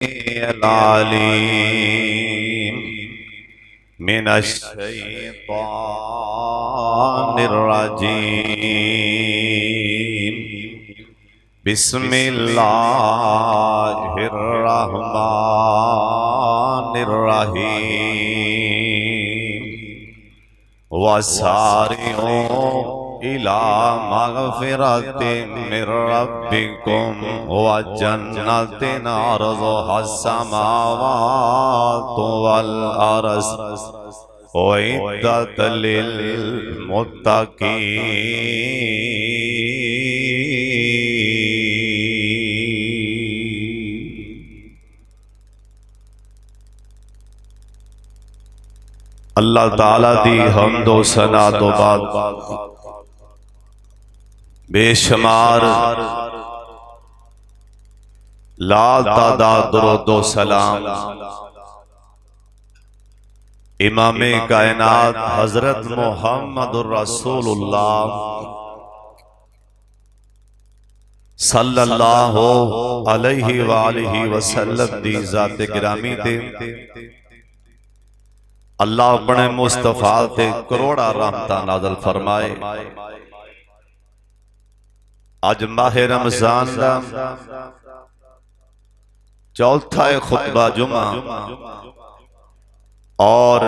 العليم من الشيطان الرجيم بسم الله الرحمن الرحيم وسارعوا إلى مغفرة من ربكم وجنة عرضها السماوات والأرض أعدت للمتقين। अल्लाह ताला दी हमदो सना तो बाद बेशुमार लाल तादाद दरूद सलाम इमामे कायनात हजरत मुहम्मदुर रसूलुल्लाह सल्लल्लाहु अलैहि वालिहि वसल्लम दी जात गिरामी ते अल्लाह अपने मुस्तफा ते करोड़ा रहमत नाज़िल फरमाए। अज माहे रमजान दा चौथा खुतबा जुमा और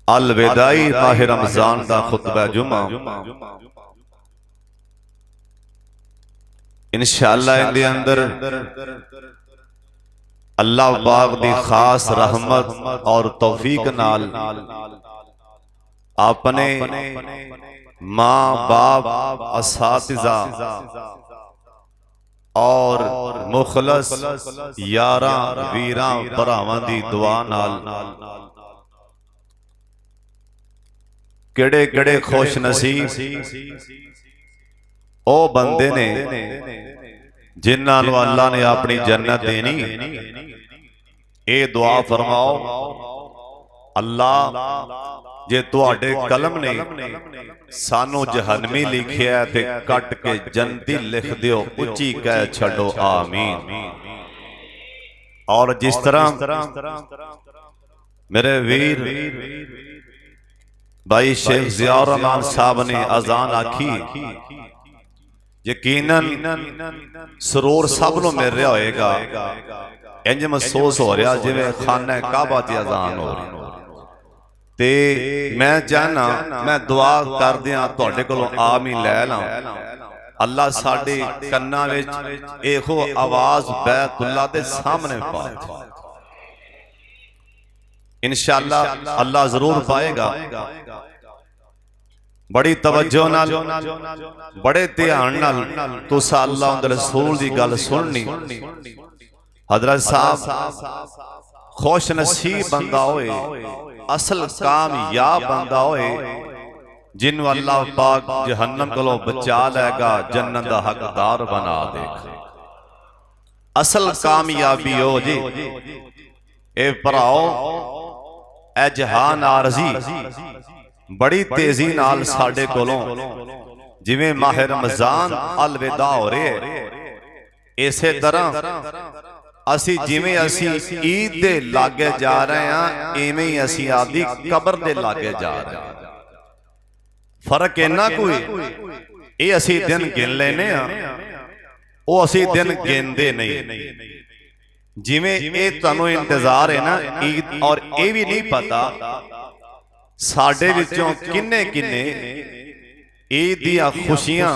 अलविदाई माहे रमजान दा खुतबा जुमा इंशाअल्लाह इहदे अंदर अल्लाह पाक दी खास रहमत और तौफीक नाल अपने माँ बाप असातिज़ा और मुखलस यारा वीरा भरावां दी दुआ नाल केड़े केड़े खुश नसीब ओ बंदे ने जिन्हां नूं अल्लाह ने अपनी जन्नत देनी। ये दुआ फरमाओ अल्लाह जे तुहाडे कलम ने सानू जहन्नमी लिखिया ते कट के जन्नती लिख दियो, उच्ची कह छड़ो आमीन। और जिस तरह मेरे वीर भाई शेख ज़ियाउर रहमान साहब ने अजान आखी, यकीनन सरूर सब नूं मिल रहा होएगा। इंज महसूस हो रहा जिवें खाना काबा च अजान हो रही ते मैं चाहना मैं दुआ कर दियां तुहाडे कोलों आमीन लै ला। अल्लाह साडे कन्नां विच इहो आवाज़ बैतुल्लाह दे सामने पा इंशाअल्लाह अल्लाह जरूर पाएगा। बड़ी तवज्जो नाल बड़े ध्यान नाल तुसां अल्लाह दे रसूल दी गल सुननी। हजरत साहब खुश नसीब बंदा होए, असल कामयाब बंदा होए जिन्हों अल्लाह पाक जहन्नम कोलों बचा लेगा, जन्नत दा हकदार बना देगा। असल कामयाबी हो जी ए भराओ ए जहान आरजी बड़ी तेजी नाल साडे कोलों जिवें माह रमजान अलविदा हो रहे, इसे तरह असी जिवें असी ईद दे लागे जा रहे हैं, इवें ही असी आदि कबर दे लागे जा रहे हैं। फर्क इन्ना कोई ये असी दिन गिन लेने वो असी दिन गिनदे नहीं। जिवें ये तुहानू इंतजार है ना ईद, और ये भी नहीं पता साडे विचों किन्ने किन्ने ईद दियां खुशियां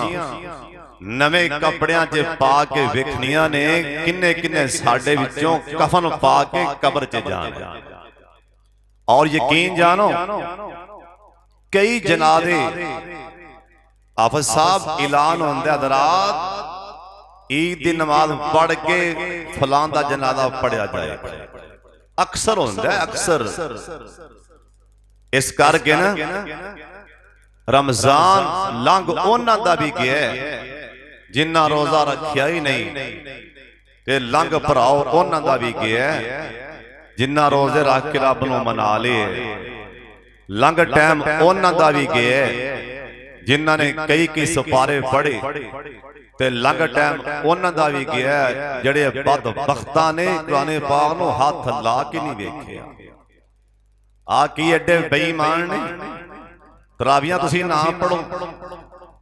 नवे कपड़ियां च पा के वेखनियां ने, किन्ने किन्ने साडे विचों कफन पा के कब्र च जाना। और यकीन जानो कई जनाजे हाफिज साहब ऐलान होंदे हज़रात ईद दी नमाज पढ़ के फलां दा जनाजा पढ़िया जाए, अक्सर होंदा है अक्सर। इस करके ना रमजान लंघ उन्हां दा भी गया जिन्ना रोजा रखिया ही नहीं, ते लंघ भराओ उन्हां दा भी गया जिन्ना रोजे रख के रब नूं मना ले। लंघ टाइम उन्हां दा भी गया जिन्हां ने कई कई सिपारे पढ़े ते लंघ टाइम उन्हां दा भी गया जिहड़े बदबख्तां ने कुरान पाक नूं हथ ला के नहीं वेखिया। आ की एडे बेईमान ने। तरावियां तुसीं ना पढ़ो,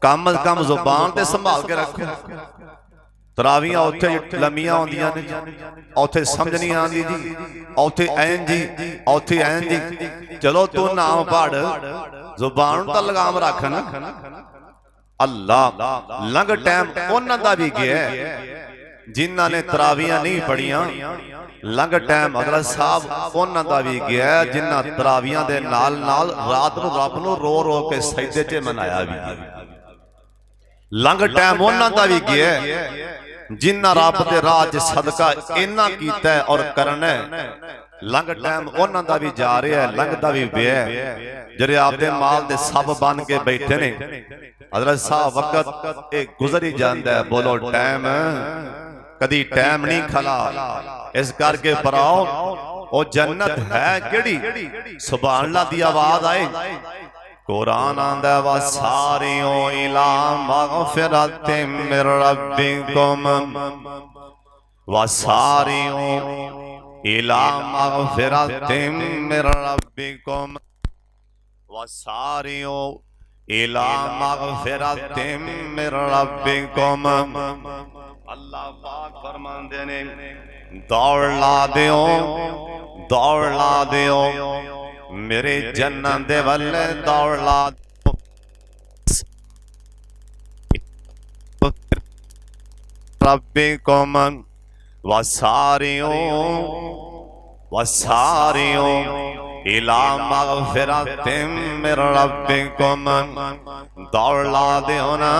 कम अज कम जुबान ते संभाल के रखो। तरावियां उत्थे लम्मियां होंदियां ने, उत्थे समझ नहीं आती जी, उत्थे ऐन जी, उत्थे ऐन जी। चलो तू ना पढ़, जुबान तो लगाम रख ना। अल्लाह लंघ टाइम उन्हां दा भी गया जिन्हां ने तरावियां नहीं पढ़ियां। लंघ टाइम हज़रत साहब उन्हां दा भी गया जिन्हां तरावियां दे नाल नाल रात नूं रब नूं रो रो के सजदे च मनाया भी। लंघ टाइम उन्हां दा भी गया जिन्हां रब दे राह च सदका इन्ना कीता और करना। लंघ टाइम उन्हां दा भी जा रहा है, लंघदा भी पिया जिहड़े आपदे माल दे सब बन के बैठे ने। हज़रत साहब वक्त एक गुजर ही जाता है। बोलो टाइम कदी टाइम नहीं खला। इस करके भराओ ओ जन्नत है केड़ी, सुभान अल्लाह दी आवाज आए। कुरान आंदा वा सारियों इला मगफिरतिम मिर रब्बिकुम वा सारियों इला मगफिरतिम मिर रब्बिकुम वा सारियों इला मगफिरतिम मिर रब्बिकुम। अल्लाह पाक फरमांदे ने दौड़ ला दियो, दौड़ ला दियो मेरे जन्नत दे वल्ले, दौड़ ला रब्बिकुम वसारियों वसारियों इला मगफिरतिम मिर रब्बिकुम। दौड़ ला दियो ना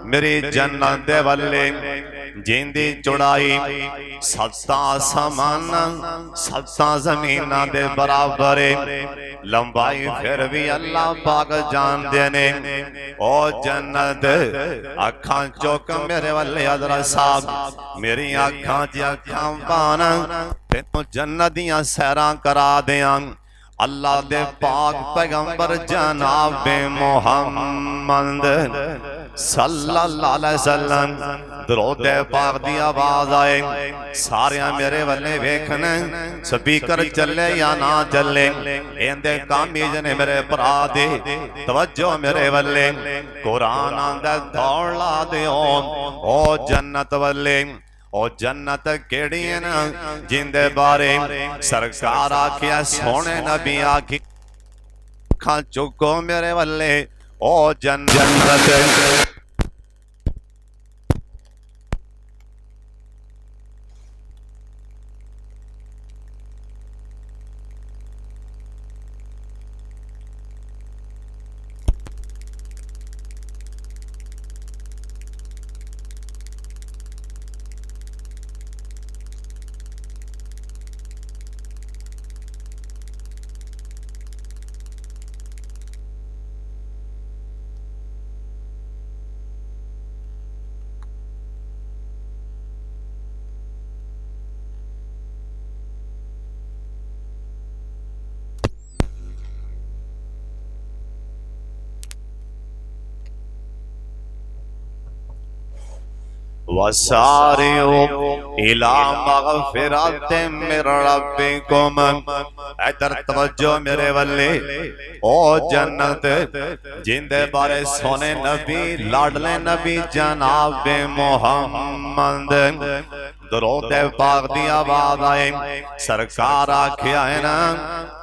मेरी जन्नत दे वल्ले, जिंदी चौड़ाई सत्ता आसमान सत्ता जमीना दे बराबर, लंबाई फिर भी अल्लाह पाक जानदे ने। ओ जन्नत अखां चुक मेरे वल्ले हज़रत साहब, मेरी अखां च अखां पान, तेनों जन्नत दियां सैरां करा दियां। अल्लाह दे पाक पैगंबर जनाब मोहम्मद सल्लल्लाहु अलैहि वसल्लम दरूद पाक दी आवाज आए। सारे मेरे वल्ले वेखने स्पीकर चले या ना चले, इंदे कामीज ने मेरे भरा दे तवज्जो मेरे वल्ले। कुरान आंदा दौड़ ला दियो ओ जन्नत वल्ले। ओ जन्नत केड़ी है ना जिंदे बारे सरकार आखिया सोने नबी आखी खां चुको मेरे वल्ले ओ जन्नत। वसारियों इला मगफिरतिम मिर रब्बिकुम। इधर तवज्जो मेरे वल्ले ओ जन्नत जिंदे बारे सोने नबी लाडले नबी जनाब मोहम्मद दरूद पाक दी आवाज आए। सरकार आखिया है ना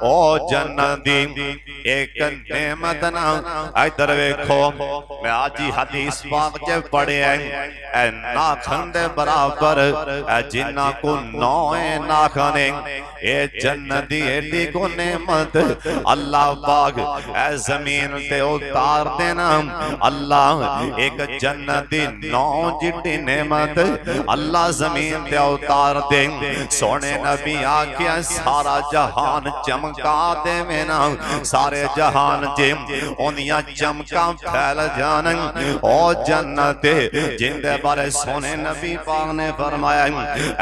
ओ जन्नत दी एक नेमत ना। इधर वेखो मैं आज ही हदीस पाक च पढ़िया ऐ नाखन दे बराबर जिन्ना को नौए नाखने ए जन्नत दी एडी को नेमत अल्लाह पाक ए जमीन ते उतार देना। अल्लाह एक जन्नत दी नौ जिड्डी नेमत अल्लाह जमीन जमीन ते उतार दे। सोने नबी आख्या सारा जहान चमका दे मेना, सारे जहान जे ओनिया चमका फैल जान ओ जन्नत जिंदे बारे सोने नबी पाक ने फरमाया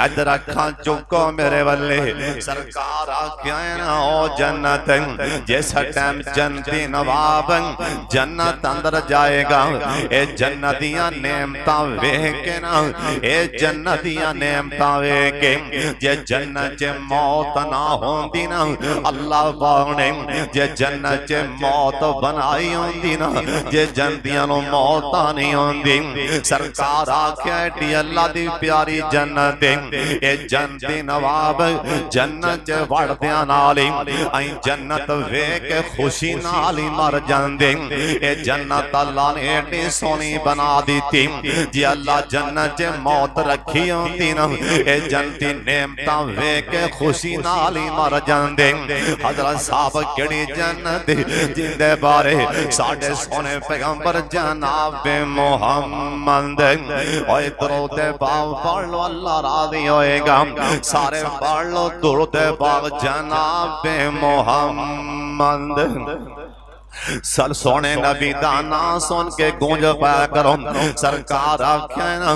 इधर अखां चुको मेरे वल्ले। सरकार आख्या ना ओ जन्नत जिस टाइम जन्नती नवाब जन्नत अंदर जाएगा ए जन्नतियां नेमतां वेख के ना ए जन्नतियां नेमतां वेख के जे जन्नत च मौत ना होंदी ना अल्लाह पाक ने जे जन्नत च मौत बनाई होंदी ना जे जन्नतियां नु मौत नहीं होंदी। सरकार आख्या एडी अल्लाह दी प्यारी जन्नत ए जन्नती नवाब जन्नत च वड़दियां नाल ही आई जन्नत वेख के खुशी नाल ही मर जांदे। ए जन्नत अल्लाह ने एडी सोहनी बना दी जी अल्लाह जन्नत च मौत रखी होंदी ना ए जन्नती नेमतां वेख के खुशी नाल ही मर जांदे। हजरत साहब केड़ी जन्नत जिंदे बारे साडे सोने पैगंबर जनाब मोहम्मद ओए दरूद पाक पढ़ लो अल्लाह राजी होएगा। सारे पढ़ लो दरूद पाक जनाब मोहम्मद। सल सोने नबी दा नाम सुन के गूंज पाया करो। सरकार आख्या ना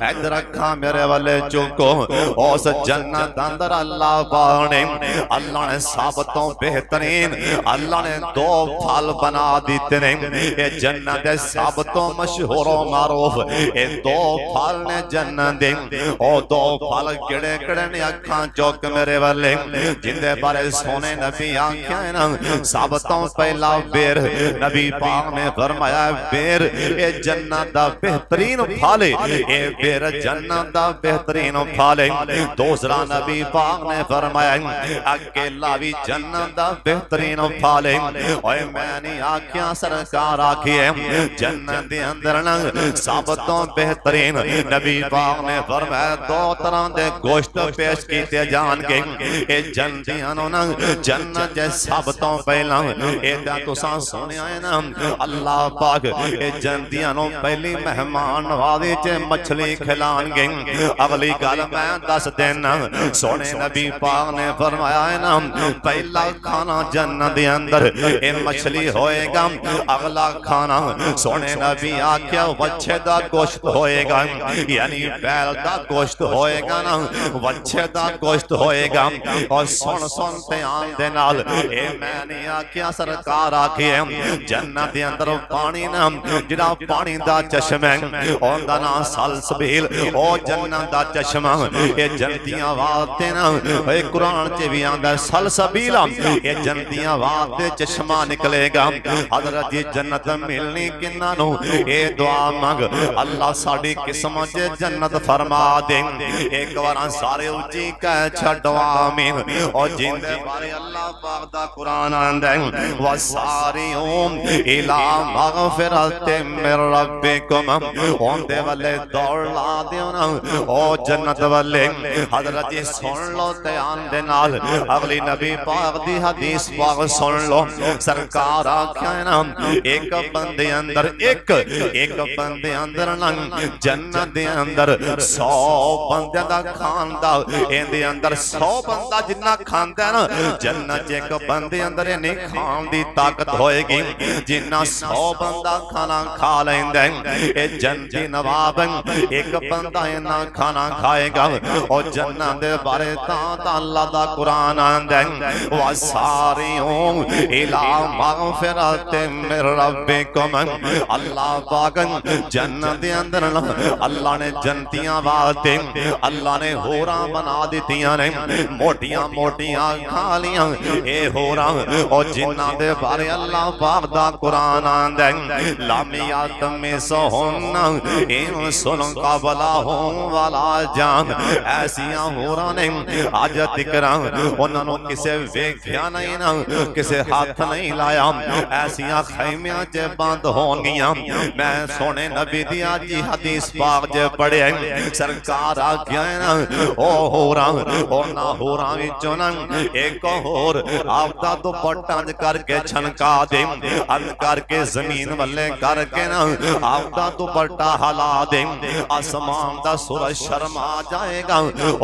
इधर अखा मेरे वाले चुको उस जन्नत अंदर अल्लाह पाक ने अल्लाह ने सब तो बेहतरीन अल्लाह ने दो फल बना दिते ने। ये जन्नत दे सब तो मशहूर मारूफ ये दो फल ने जन्नत दे। ओ दो फल केड़े केड़े ने अखा चुक मेरे वाले जिंदे बारे सोने नबी आख्या ना सब तो पहला नबी पाक ने फरमाया बेर ए जन्नत दा बेहतरीन फल ए बेर जन्नत दा बेहतरीन फल। दूसरा नबी पाक ने फरमाया अकेला भी जन्नत दा बेहतरीन फल। ओए मैं नहीं आख्या सरकार आखिए जन्नत दे अंदर ना सब तो बेहतरीन नबी पाक ने फरमाया दो तरह दे गोश्त पेश कीते जान के ए जन्नतियां नु ना जन्नत दे सब तो पहला एदा तुसां सोने आए ना अल्लाह पाक ए जन्नतियां नु पहली मेहमान नवाजी च मछली खिलाएंगे। अगली गल मैं दस देना सोने नबी पाक ने फरमाया है ना पहला खाना जन्नत दे अंदर ए मछली होएगा। अगला खाना सोने नबी आख्या वच्छे दा गोश्त होएगा यानी बैल दा गोश्त होएगा ना वच्छे दा गोश्त होएगा। और सुन सुन ध्यान दे नाल ए मैं नहीं आख्या सरकार आखिए जन्नत दे अंदर पानी ना जिहड़ा पानी दा चश्मा है ओंदा नाम सलसबील ओ जन्नत दा चश्मा ए जन्नतियां वास्ते ना ए कुरान च भी आंदा सलसबील ए जन्नतियां वास्ते चश्मा निकलेगा। हजरत जी जन्नत मिलनी किन्ना नु ए दुआ मंग अल्लाह साडी किस्मत च जन्नत फरमा दे। एक बार सारे उच्ची कह छड्डो आमीन। और जिंदे बारे अल्लाह पाक दा कुरान आंदा वसारी इला मगफिरत मिर रब्बिकुम ओंदे वाले दौड़ ला दियो ना ओ जन्नत वाले। हजरत जी सुन लो ध्यान दे नाल अगली नबी पाक दी हदीस पाक सुन लो। सरकार आख्या ना एक बंदे अंदर एक बंदे अंदर ना जन्नत दे अंदर 100 बंदे दा खांदा एंदे अंदर 100 बंदा जिन्ना खांदा ना जन्नत च एक बंदे अंदर नहीं खान दी ताकत होएगी जिन्ना 100 बंदा खाना खा लेंदा। ए जन्नती नवाब एक बंदा इन्ना खाना खाएगा। और जन्नत दे बारे तां अल्लाह दा कुरान आंदा वसारिऊं इला मगफिरत मिर रब्बिकुम। अल्लाह पाक जन्नत दे अंदर अल्लाह ने जन्नतियां वास्ते अल्लाह ने होरा बना दित्तियां ने मोटियां मोटियां खालियां ए होरा। और जिन्ना दे बारे अल्लाह पाक दा कुरान आंदा लामियात में सोहना इन सुन का बला हो वाला जान ऐसियां होरा ने आज तिकरा उन्हां नु किसे वेख्या नहीं ना किसे हाथ नहीं लाया ऐसियां खैमियां च बंद होणगियां। मैं सोने नबी दी जी हदीस पाक च पढ़िया सरकार आख्या ना ओ होरा ओना होरा विचों ना एक होर आपदा दुपट्टा करके छनका दे अन करके जमीन वल्ले करके ना आपदा दुपट्टा हला दे आसमान दा सूरज शर्मा जाएगा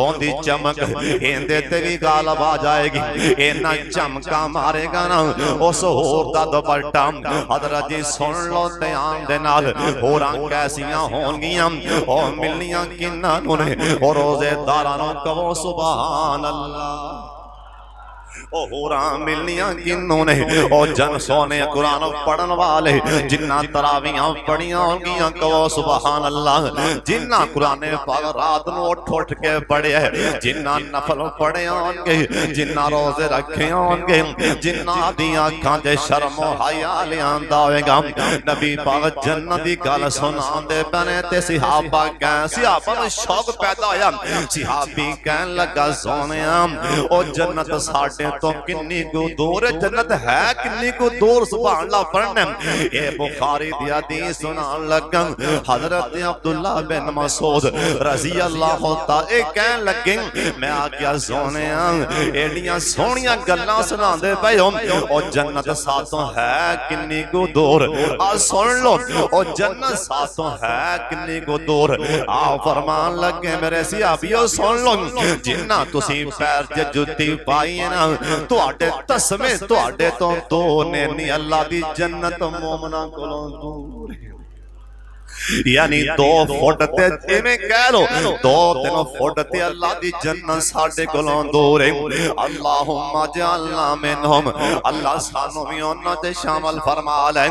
ओंदी चमक एंदे ते भी गालब आ जाएगी इन्ना चमका मारेगा ना उस होर दा दुपट्टा हजरत जी सुन लो ध्यान दे नाल होरां कैसियां होणगियां ओ मिलनियां किन्ना नूं ने ओ रोजेदारां नूं कहो सुभान अल्लाह ओ होरा मिलनियां किन्नों ने ओ जन सोने कुरान पढ़न वाले जिन्ना तरावियां पढ़ियां होंगियां कहो सुभान अल्लाह जिन्ना कुरान पाक रात नूं उठ उठ के पढ़िया जिन्ना नफल पढ़े होंगे जिन्ना रोजे रखे होंगे जिन्ना दी अखां ते शर्म हया लियांदा होएगा नबी पाक जन्नत दी गल सुनांदे बने ते सहाबा नूं शौक पैदा होया सहाबी कहन लगा सोनिया ओ जन्नत साडे तो किन्नी को दूर जन्नत है किन्नी को दूर सुभान अल्लाह पढ़ने ए बुखारी दी हदीस सुनान लगा हजरत अब्दुल्ला बिन मसूद रजी अल्लाह ताला कहन लगे मैं आख्या सोनिया एडियां सोहणियां गल्लां सुनांदे पए हो ओ जन्नत साथों है किन्नी को दूर आ सुन लो ओ जन्नत साथों है किन्नी को दूर आ फरमान लगे मेरे सहाबियो सुन लो जिन्ना तुसी पैर च जुत्ती पाई है ना तुहाडे तस्मे तुहाडे तो दो ने नी अल्लाह दी जन्नत मोमना कोलों दूर यानी 2 फुट ते इवें कह लो 2-3 फुट ते अल्लाह दी जन्नत साडे कोलों दूर है अल्लाहुम्मा जअलना मिनहुम अल्लाह सानू भी उन्हां ते शामिल फरमा ले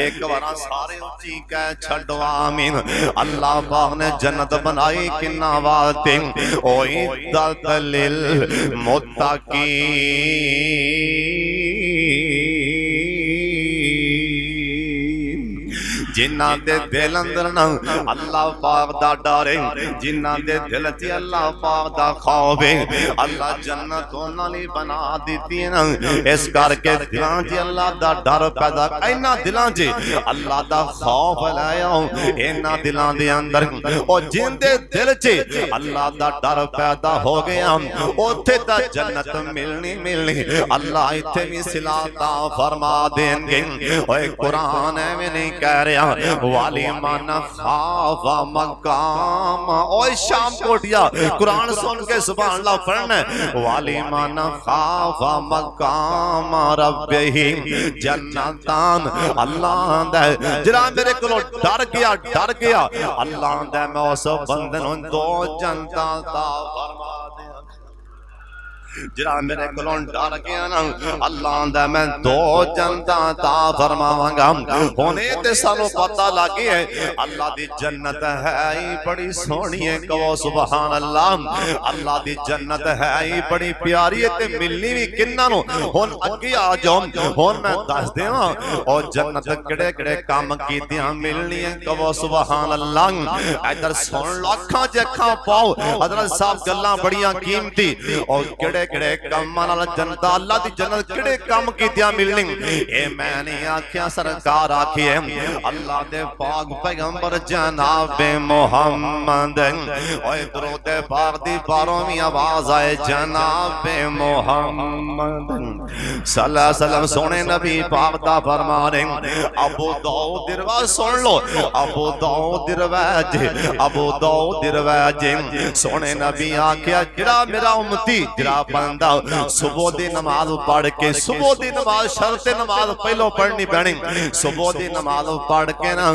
एक बार सारे उच्ची कह छड्डो आमीन अल्लाह पाक ने जन्नत बनाई किन्ना वास्ते ओ इद्दत लिल मुत्तकीन जिन्ना दे दिल अंदर ना अल्लाह पाक दा डर है जिन्ना दे दिल च अल्लाह पाक दा खौफ है अल्लाह जन्नत उन्हां लई बना दित्ती है ना इस करके दिलां च अल्लाह दा डर पैदा इन्हां दिलां च अल्लाह दा खौफ लाया इन्हां दिलां दे अंदर ओ जिंदे दिल च अल्लाह दा डर पैदा हो गया ओथे ता जन्नत मिलनी अल्लाह इत्थे भी सिलाता फरमा देंगे ओए कुरान एवें नहीं कह रहा वाली माना खावा मकाम ओए शाम कोटिया कुरान सुन के सुभान अल्लाह पढ़ना वाली माना खावा मकाम रब्बही जन्नतान अल्लाह दा जरा मेरे कोलों डर गया अल्लाह दा मैं उस बंदे नूं 2 जन्नतां दा फरमा दिया जरा मेरे कोलों डर गया ना अल्लाह दा मैं 2 जन्नतां ता फरमावांगा हुणे ते सानू पता लग गया है अल्लाह दी जन्नत है ही बड़ी सोहनी है कहो सुभान अल्लाह अल्लाह दी जन्नत है ही बड़ी प्यारी है ते मिलनी भी किन्ना नु हुण अगे आ जाओ हुण मैं दस देवां और जन्नत किहड़े किहड़े काम कीतियां मिलनी है कहो सुभान अल्लाह इधर सुन लो अखां च अखां पाओ हजरत साहब गल्लां बड़ियां कीमती और किहड़े किहड़े कामां नाल जन्नत अल्लाह दी जन्नत किहड़े काम कीतियां मिलनी ए मैं नहीं आख्या सरकार आखी है अल्लाह दे पाक पैगंबर जनाब मोहम्मद ओए दरूद पाक दी 12वीं आवाज आए जनाब मोहम्मद सल्लल्लाहु अलैहि वसल्लम सोने नबी पाक दा फरमान है अबू दाऊद दिरवा सुन लो अबू दाऊद दिरवाज सोने नबी आख्या जेड़ा मेरा उम्मती जेड़ा बंदा सुबह दी नमाज पढ़ के सुबह दी नमाज शर्त नमाज पहलो पढ़नी पैनी सुबह दी नमाज पढ़ के ना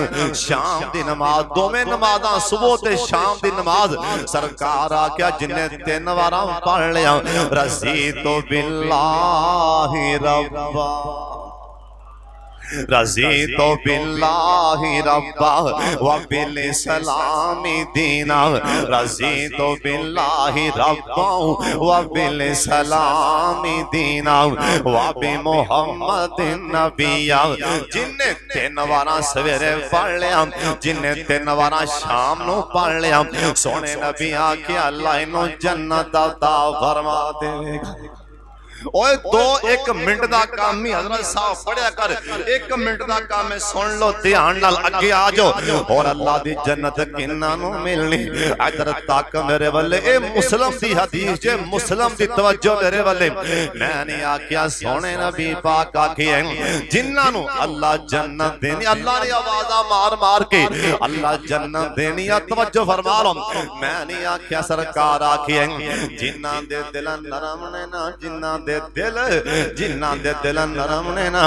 शाम दी नमाज दोवें नमाज़ां सुबह ते शाम दी नमाज सरकार आख्या जिन्ने 3 वार पढ़ लिया रज़ी तो बिल्लाहि रब्बा रज़ीतु बिल्लाहि रब्बा व बिल इस्लामी दीना रज़ीतु बिल्लाहि रब्बा व बिल इस्लामी दीना व बि मुहम्मदिन नबिया जिन्ने 3 वारा सवेरे पढ़ लिया जिन्ने 3 वारा शाम नूं पढ़ लिया सोने नबी आखे अल्लाह इन्हूं जन्नत अता फरमा देवेगा ओए दो एक मिनट दा काम ही हजरत साहब पढ़िया कर, एक मिनट दा काम है, सुन लो ध्यान नाल, अगे आ जाओ। और अल्लाह दी जन्नत किन्ना नु मिलनी, इधर तक मेरे वाले, ए मुस्लिम दी हदीस जे, मुस्लिम दी तवज्जो मेरे वाले। मैं नहीं आख्या, सोने नबी पाक आखे जिन्हां नु अल्लाह जन्नत देनी, अल्लाह ने आवाज़ा मार मार के अल्लाह जन्नत देनी है, तवज्जो फरमा लो। मैं नहीं आख्या सरकार आखे जिन्हां दे दिल नरम ने ना, जिन्हां दे दिल, जिन्हां दे दिल नरम ने ना,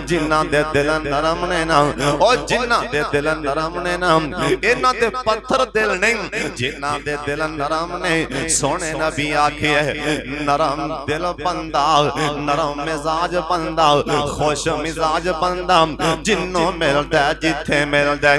जिन्हां दे दिल नरम ने ना, और जिन्हां दे दिल नरम ने ना, इन्हां दे पत्थर दिल नहीं, जिन्हां दे दिल नरम ने। सोने नबी आखे नरम दिल बंदा, नरम मिजाज बंदा, खुश मिजाज बंदा, जिन्नों मिलदा जिथे मिलदा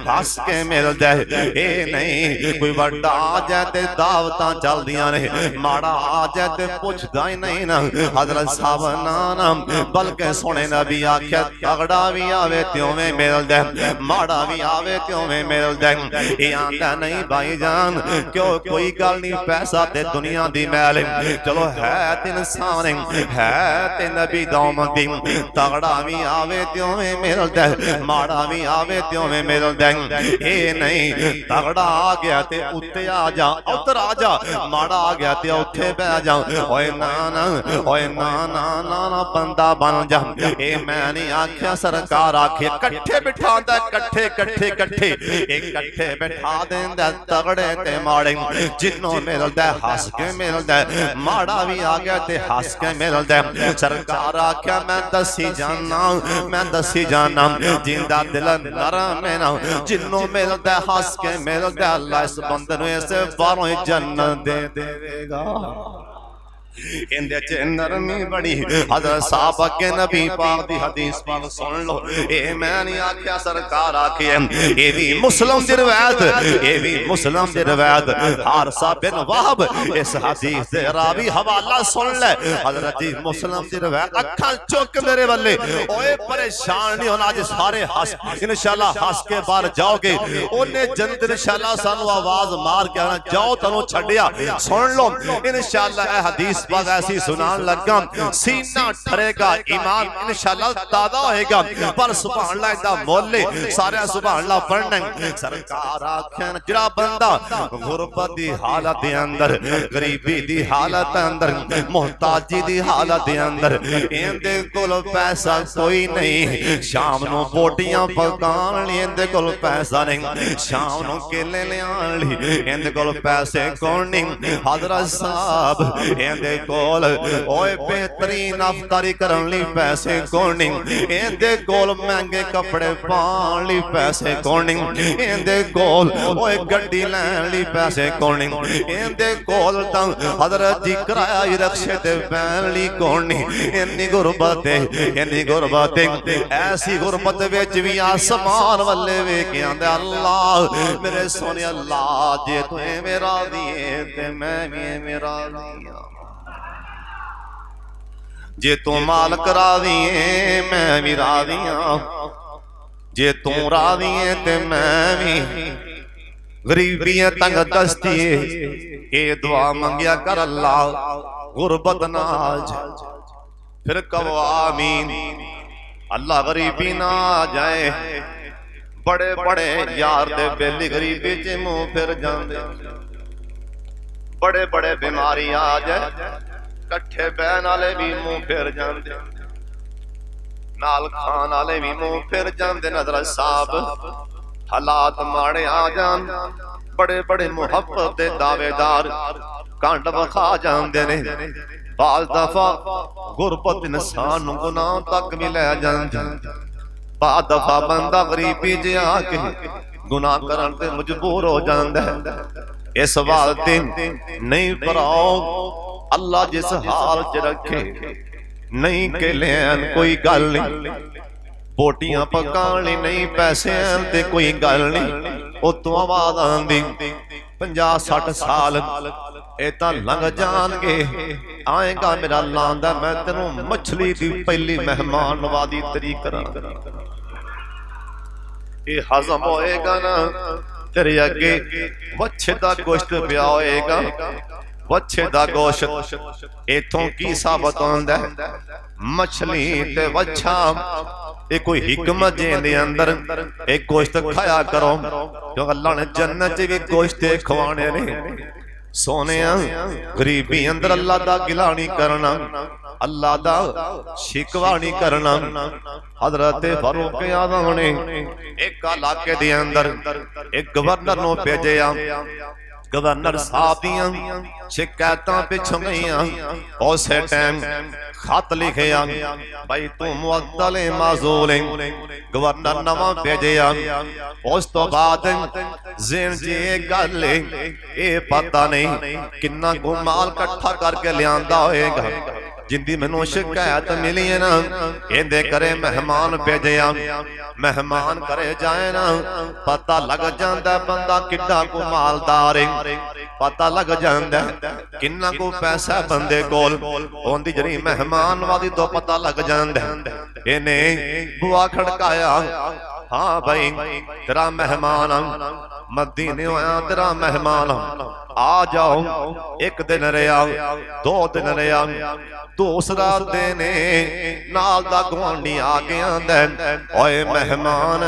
हस के मिलदा। ए नहीं कोई वड्डा आ जाए ते दावतां चलदियां ने, माड़ा आ जाए ते पुछदा ही नहीं ना हजरत साहब ना ना। बल्कि सोने नबी आख्या तगड़ा भी आवे त्यों मिलदा, माड़ा भी आवे त्यों मिलदा। ये आंदा नहीं भाई जान, क्यों कोई गल नहीं, पैसा ते दुनिया दी मैल, चलो है ते इंसान है ते नबी दा उम्मती, तगड़ा भी आवे त्यों मिलदा, माड़ा भी आवे त्यों मिलदा। ये नहीं तगड़ा आ गया ते उत्ते आ जा, उतर आ जा, माड़ा आ गया ते उत्थे बह जा। ओए ना ना, ओए ना ना ना ना, बंदा बन जा। ए मैं नहीं आख्या सरकार आखे कट्ठे बिठांदा, कट्ठे कट्ठे कट्ठे इकट्ठे बिठा देंदा, तगड़े ते माड़े जिन्नों मिलदा हस के मिलदा, माड़ा भी आ गया ते हस के मिलदा। सरकार आख्या मैं दसी जाना, मैं दसी जाना, जिंदा दिल नरम है ना, जिन्नों मिलदा हस के मिलदा, अल्लाह इस बंदे नूं इस बारों जन्नत दे देगा। इंदे च नरमी बड़ी। हज़रत साहब अगे नबी पाक दी हदीस पाक सुन लो। ए मैं नहीं आख्या सरकार आखी है, ये भी मुस्लिम दी रिवायत, ये भी मुस्लिम दी रिवायत। हारसा बिन वहब इस हदीस दे रावी हवाला सुन ले। हज़रत जी मुस्लिम दी रिवायत। अखां चुक मेरे वल्ले, ओए परेशान नहीं होना, अज सारे हस इंशाअल्लाह हस के बाहर जाओगे। ओने जन्नत इंशाअल्लाह सानू आवाज मार के आना, जाओ तनु छड्डिया। सुन लो इंशाअल्लाह ए हदीस बात ऐसी सुनान लगा, सीना ठरेगा, ईमान इंशाअल्लाह ताज़ा होएगा। पर सुभान अल्लाह दा मोले सारे सुभान अल्लाह पढ़ने। सरकार आखन जरा बंदा गुरबत दी हालत दे अंदर, गरीबी दी हालत अंदर, मोहताजी दी हालत दे अंदर, इंदे कोल पैसा कोई नहीं, शाम नूं बोटियां पकाण लई इंदे कोल पैसा नहीं, शाम नूं केले लियाण लई इंदे कोल पैसे कोण नहीं। हज़रत साहब इंदे कोल ओए बेहतरीन अफ्तारी करन लई पैसे कोण नहीं, इंदे कोल महंगे कपड़े पाण लई पैसे कोण नहीं, इंदे कोल ओए गड्डी लैण लई पैसे कोण नहीं, इंदे कोल तां हज़रत जी किराया रिक्शे ते बैण लई कोण नहीं। इन्नी गुरबत है, इन्नी गुरबत है। ऐसी गुरबत विच भी आसमान वल्ले वेख के आंदा अल्लाह मेरे सोने अल्लाह, जे तू मेरा दिए ते मैं भी मेरा दिया, जे तू मालक राज़ी है मैं भी राज़ी हां, जे तू राज़ी है ते मैं भी। गरीबी है तंग दस्ती है, ये दुआ मंगिया कर अल्लाह गुरबत ना आ जाए, फिर कहो आमीन। अल्लाह गरीबी ना आ जाए। बड़े बड़े यार दे बेली गरीबी च मुंह फिर जांदे, बड़े बड़े बीमारी आ जाए, कट्ठे बहन वाले भी मुंह फिर जाते, नाल खान वाले भी मुंह फिर जाते। नजर साहब हालात माड़े आ जान, बड़े बड़े मुहब्बत दे दावेदार कंड वखा जाते ने। बाल दफा गुरबत इंसान नूं गुनाह तक भी लै जांदी, बाद दफा बंदा गरीबी च आके गुनाह करन ते मजबूर हो जांदा है। इस वास्ते नहीं भराओ, अल्लाह जिस हाल च रखे नहीं के लेन कोई गल नहीं, बोटियां पकाण लई नहीं पैसे ते कोई गल नहीं। उतों आवाज आंदी 50-60 साल ए तां लंघ जाणगे, आएगा मेरा लांदा मैं तेनों मछली दी पहली मेहमान नवाजी तेरी करां, ये हजम होएगा ना तेरे अगे वच्छे दा गोश्त पिया होएगा, ਬੱਚੇ ਦਾ ਗੋਸ਼ਤ। ਇਥੋਂ ਕੀ ਸਾਬਤ ਹੁੰਦਾ? ਮਛਲੀ ਤੇ ਵੱਛਾ ਇਹ ਕੋਈ हिकमत जे अंदर एक गोश्त खाया करो, क्यों अल्लाह ने जन्नत च भी गोश्त खवाने ने। सोने गरीबी अंदर अल्लाह दा गिला नहीं करना, अल्लाह दा शिकवा नहीं करना। हजरत फारूक आज़म ने एक इलाके दे अंदर एक गवर्नर नो भेजिया। गवर्नर साहब दियां शिकायतां पिछों गईयां। उस टाइम खत लिखिया, भाई तू मुअत्तल माज़ूल। गवर्नर नवा भेजिया। उस तो बाद ज़हन च ये गल ये पता नहीं किन्ना को माल कट्ठा करके लियांदा होएगा। जिंदी मैनू शिकायत मिली है ना, इहदे करे मेहमान भेजिया। मेहमान करे जाए ना, पता लग जाता बंदा किड्डा को मालदार है, पता लग जाता किन्ना को पैसा बंदे कोल होंदी। जरी मेहमान वादी तो पता लग जाता। इन्हें बुआ खड़काया, हाँ भाई तेरा मेहमान मदीने आया, तेरा मेहमान आ जाओ। एक दिन रहा, 2 दिन रहा, दूसरा दिन नाल दा गुआंढी आ गया। ओए मेहमान,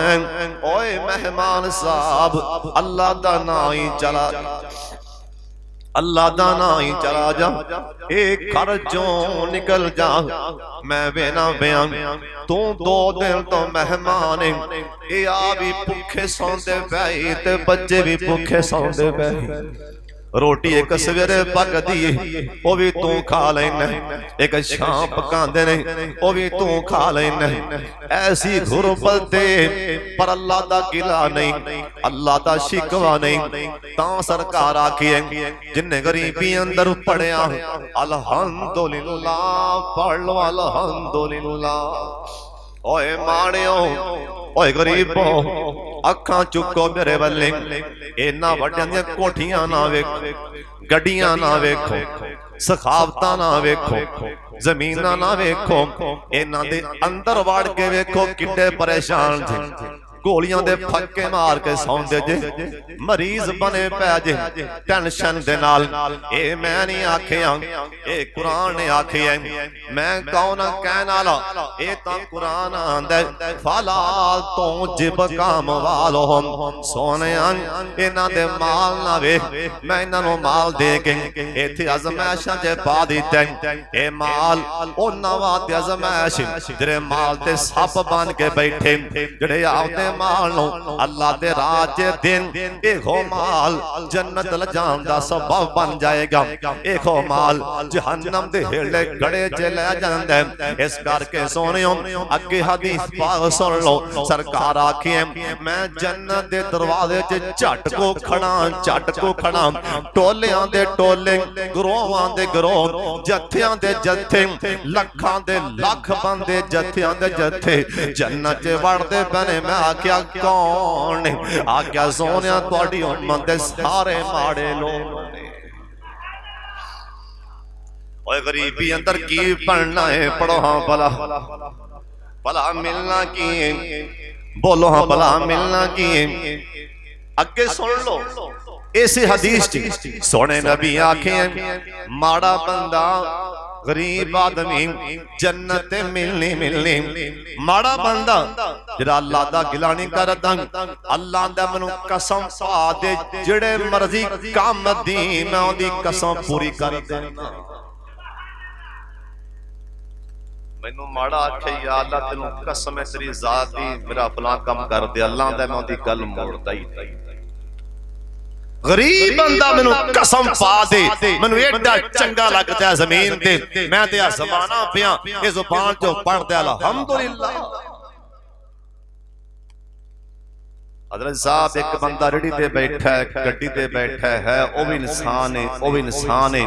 ओए मेहमान साहब, अल्लाह दा नाम ही चला, अल्लाह दा नाम ही चला जा, एक घर चों निकल जा। मैं वेना बयान तू 2 दिन तो मेहमान ये आ भी भुखे सौंदे पे ते बच्चे भी भुखे सौंदे पे। रोटी एक सवेरे पकदी वो भी तू खा लेना, एक शाम पकांदे ने वो भी तू खा लेना। ऐसी गुरबत पर अल्लाह दा गिला नहीं, अल्लाह दा शिकवा नहीं। ता सरकार आखिए जिन्ने गरीबी अंदर पढ़िया अल्हम्दुलिल्लाह, पढ़ लो अल्हम्दुलिल्लाह। ओए माड़ियो, ओए गरीबो, अखां चुको मेरे बल्ले। इन्ना वड्डियां दियां कोठियां ना वेखो, गड्डियां ना वेखो, सखावतां ना वेखो, जमीनां ना वेखो, इन्हां दे अंदर वड़ के वेखो किड्डे परेशान थे। गोलियां दे फक्के मार के सौंदे जे, मरीज बने पै जे टेंशन दे नाल। ए मैं नहीं आखिया, ए कुरान ने आखिया। मैं कौन कहन वाला, ए तां कुरान आंदा फला तो जिब काम वालो हम। सोनिया इन्हां दे माल ना वेख, मैं इन्हां नु माल दे के इत्थे अजमाइशां च पा दित्ता। ए माल ओ नवा ते अजमाइश जेरे माल ते सप बन के बैठे, जेड़े आपदे माल नो अल्लाह दे राज दिन एहो माल जन्नत ल जान दा सबब बन जाएगा। एहो माल जहन्नम दे हेले गड़े च ले जांदा है। इस करके सोनियो अगे हदीस पाक सुन लो। सरकार आखिए मैं जन्नत दे दरवाजे च झट को खड़ा, झट को खड़ा। टोलियां दे टोले, गरोहां दे गरोह, जत्थियां दे जत्थे, लखां दे लख बंदे जत्थियां दे जत्थे जन्नत च वड़दे बने। मैं क्या कौन आज्ञा सोनिया तुहाडी उम्मत दे सारे माड़े लोग ने। ओए गरीबी अंदर की पढ़ना है, पढ़ो हाँ भला, भला मिलना की, बोलो हाँ भला मिलना की। अगे सुन लो इस हदीस च सोने नबी आखे माड़ा बंदा गरीब आदमी जन्नत मिलनी मिलनी। माड़ा बंदा जिहड़ा अल्लाह दा गिला नहीं करदा, अल्लाह दा मैनू कसम पा दे जिहड़े मर्जी काम दी मैं ओदी कसम पूरी कर देना। मैनू माड़ा आखे या अल्लाह तेनू कसम है तेरी जात दी मेरा फलां काम कर दे, अल्लाह दा मैं ओदी गल मोड़दा ही नहीं। गरीब बंदा मैनू कसम पा दे, मैनू एडा चंगा लगदा है जमीन ते मैं ते ज़माना पिया इस ज़ुबान चों पढ़दे अल्हम्दुलिल्लाह। हज़रत साहब एक बंदा रेड़ी ते बैठा है, गड्डी ते बैठा है, वो भी इंसान है, वो भी इंसान है।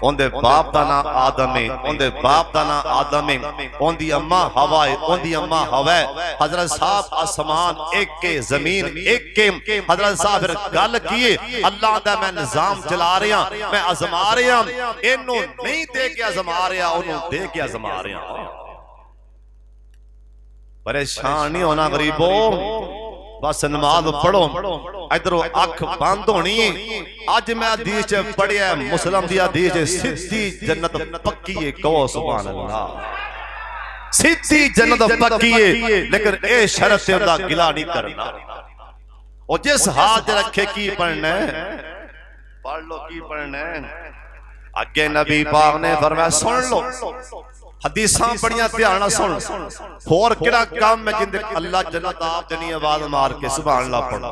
उनके बाप का नाम आदम है, उनके बाप का नाम आदम है, उनकी अम्मा हवा है, उनकी अम्मा हवा है। हज़रत साहब आसमान एक के, जमीन एक के। हज़रत साहब फिर गल किए अल्लाह दा मैं निजाम चला रहा, मैं आजमा रहा, इनू नहीं दे के आजमा रहा, उन्होंने दे के आजमा रहा। परेशान नहीं होना गरीबों, बस नमाज पढ़ो इधरों अख बंद होनी है। अज मैं हदीस च पढ़िया मुस्लिम दी हदीस सीधी जन्नत पक्की है। कहो सुभान अल्लाह। सीधी जन्नत पक्की है, लेकिन ए शर्त से उनका गिला नहीं करना। और जिस हाथ रखे की पढ़ना पढ़ लो, की पढ़ना अगे नबी पाक ने फरमाया सुन लो हदीसां बड़ियां ध्यान नाल सुन। होर केड़ा काम है जिंदे अल्लाह जन्नत आप जनी आवाज मार के सुभान अल्लाह पढ़ो।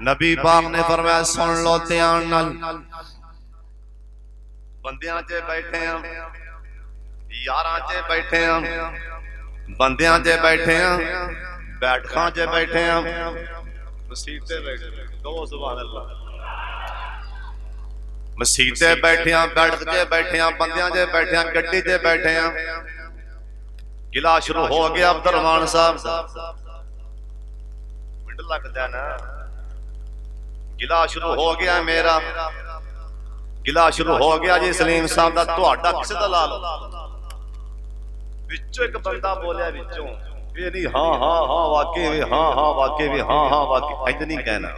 नबी पाक ने फरमाया सुन लो ध्यान नाल। बंदियां च बैठे हैं, यारां च बैठे हैं, बंदियां च बैठे हैं, बैठकां च बैठे हैं, मसीत ते बैठे हैं। कहो सुभान अल्लाह। मसीते बैठे हैं, बैठक च बैठे हैं, बंदियां च बैठे हैं, गड्डी च बैठे हैं। गिला शुरू हो गया अब्दुर्रहमान साहब मिंट लगता है ना। गिला शुरू हो गया मेरा, गिला शुरू हो गया जी सलीम साहब दा, तुहाडा किसे दा ला लो। विचों एक बंदा बोलिया विचों ये नहीं हाँ हाँ हाँ वाकई भी, हाँ हाँ वाकई भी, हाँ हाँ वाकई, इंज नहीं कहना।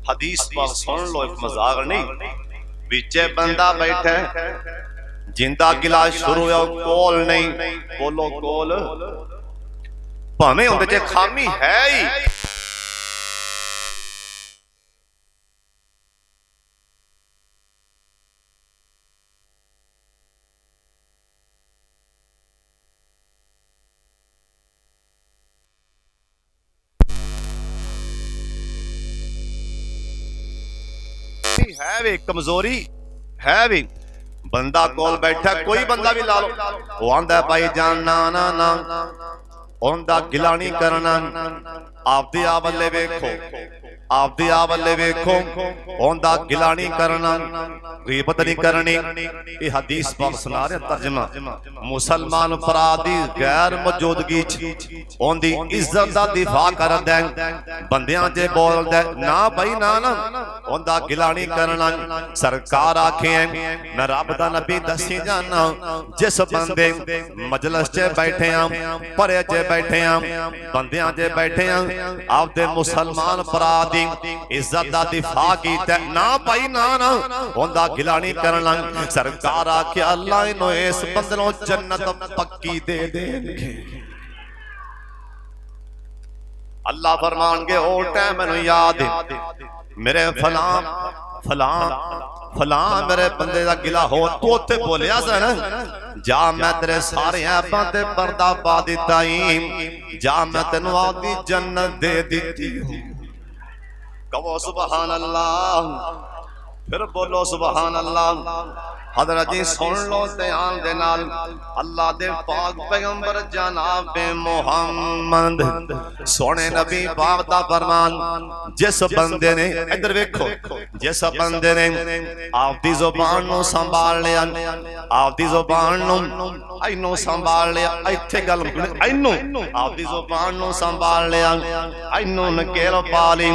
हदीस पर सुन लो, एक मजाक नहीं। बीचे बंदा बैठा जिंदा गिला शुरू है, कोल नहीं, बोलो कोल भावें उहदे च खामी है ही। है वे कमजोरी है भी। बंदा कोल बैठा कोई बंदा भी ला लो, वो आंदा भाई जान ना ना ना ओंदा गिला नहीं करना। आप दी आ बल्ले वेखो, आप दी आ बल्ले वेखो, ओंदा गिला नहीं करना, गीबत नहीं करनी। ये हदीस पाक सुना रहे तर्जमा। मुसलमान फरादी गैर मौजूदगी च ओंदी इज्जत दा दिफा करदा है, बंदियां जे बोलदा ना भाई ना ना ओंदा गिला नहीं करना। सरकार आखे मैं रब दा नबी दसी जाना, जिस बंदे मजलिस च बैठे हैं, परे च बैठे हैं, बंदियां च बैठे हैं, आपदे मुसलमान फरादी इज्जत दा दिफा कीता ना भाई ना ना ओंदा गिला नहीं करना। सरकार आखे अल्लाह इन्हों इस बंदे नूं जन्नत पक्की दे देंगे। अल्लाह फरमानगे ओ टाइम मैनूं याद है, मेरे फलां फलां फलां मेरे बंदे दा गिला हो तू उत्थे बोलिया सा ना, जा मैं तेरे सारे ऐबां ते पर्दा पा दिता ही, जा मैं तैनूं आदी जन्नत दे दिती। कहो सुभान अल्लाह, फिर बोलो सुभान अल्लाह। हज़रत जी सुन लो ध्यान दे नाल। अल्लाह दे पाक पैगंबर जनाब मुहम्मद सोने नबी पाक दा फरमान, जिस बंदे ने इधर देखो, जिस बंदे ने आपदी जुबान नु संभाल लिया, आपदी जुबान नु इनो संभाल लिया, इत्थे गल इनो आपदी जुबान नु संभाल लिया, इनो नकेल पा ली।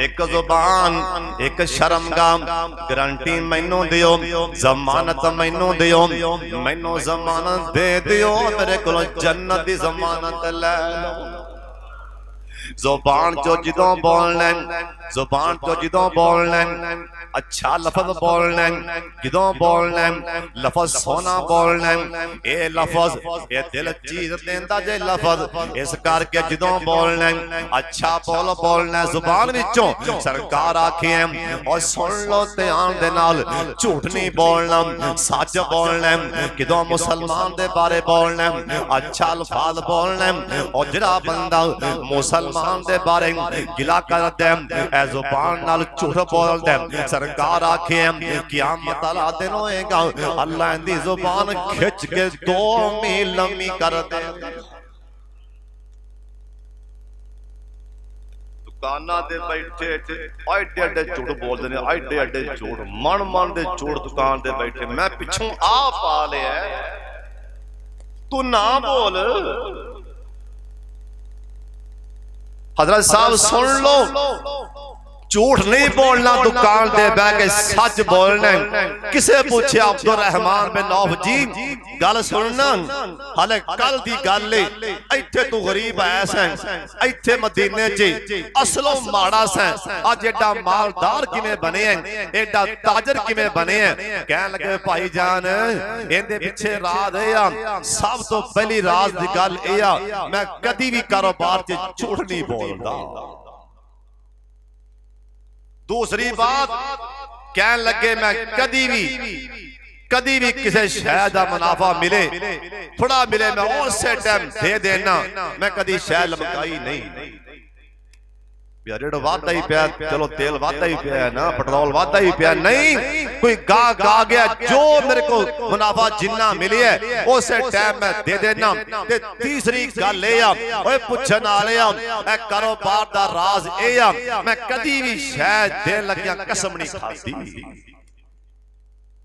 एक जुबान एक शर्मगाम, गारंटी मैनू दियो, जमानत मैनू दियो, मैनू जमानत दे दियो, मेरे को जन्नत दी जमानत ले लो। जुबान चो जिदों बोलना, जुबान चो जिदों बोलना, अच्छा लफज बोलना, जिदों बोलना लफज सोना बोलना। ये लफज ये दिल चीज देंदा जे लफज, इस करके जिदों बोलना अच्छा बोल बोलना जुबान विचों। सरकार आखे और सुन लो ध्यान दे नाल, झूठ नहीं बोलना, सच बोलना, किदों मुसलमान दे बारे बोलना, अच्छा अल्फाज बोलना। और जिहड़ा बंदा मुसलमान दे बारे गिला करदा है, जुबान नाल झूठ बोलदा है, सरकार आखे क़यामत वाला दिन होएगा, अल्लाह दी जुबान खिंच के 2 मील लंबी कर देगा। दुकाना दे बैठे एडे एडे झूठ बोलते हैं, एडे एडे झूठ मन मन दे झूठ दुकान दे बैठे। मैं पिछों आ पा लिया, तू ना बोल। हजरत साहब सुन लो, झूठ नहीं बोलना, दुकान दे बह के सच बोलना। किसे पूछे अब्दुल रहमान बिन औफ जी गल सुनना, हाले कल दी गल है, इत्थे तू गरीब आया सैं, इत्थे मदीने च असलों माड़ा सैं, अज एडा मालदार किवें बने हैं, एडा ताजर किवें बने हैं। कहन लगे भाई जान इहदे पिछे राज है आ, सब तो पहली राज दी गल ए आ मैं कदी भी कारोबार च झूठ नहीं बोलदा। दूसरी बात कहन लगे मैं कदी भी किसी शय दा मुनाफा मिले थोड़ा मिले मैं उसे टाइम दे देना, मैं कदी शय लमकाई नहीं। रेट वादा ही पिया, चलो तेल वादा ही पिया ना, पेट्रोल वादा ही पिया नहीं, कोई गा गया जो मेरे को मुनाफा जिन्ना मिली है उसे टाइम मैं दे देना। ते तीसरी गल ए ओए पुछन वाले ए कारोबार दा राज ए आ मैं कदी भी शायद दे लगिया कसम नहीं खादी।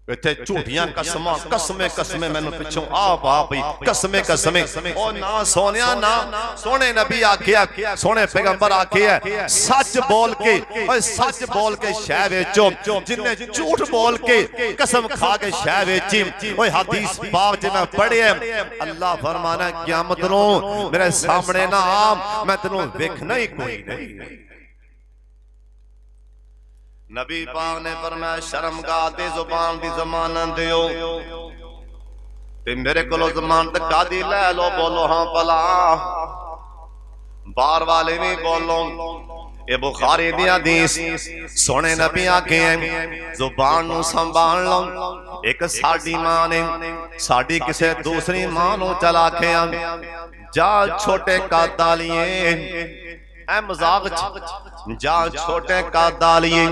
इत्थे झूठियां कसमां कसमे कसमे मैनू पिछों आ पई कसमे कसमे ओ ना सोनिया ना सोने नबी आखिया सोने पैगंबर आखिया सच बोल के ओए सच बोल के शय वेचो, जिन्ने झूठ बोल के कसम खा के शय वेची। ओए हदीस पाक च मैं पढ़िया अल्लाह फरमाना क़यामत नूं मेरे सामने ना आ मैं तैनूं वेखना ही कोई नहीं। नबी पाक ने फरमाया शर्मगाह ते जुबान दी जमानत दियो ते मेरे कोलों जमानत कादी ले लो, बोलो हां भला, बाहर वाले भी बोलो। ये बुखारी दी हदीस सोने नबी आखे जुबान नूं संभाल लो। एक साडी मां ने साडी किसे दूसरी मां नूं चला के जा छोटे कद वालिए ऐ मजाक जा छोटे कद वालिए।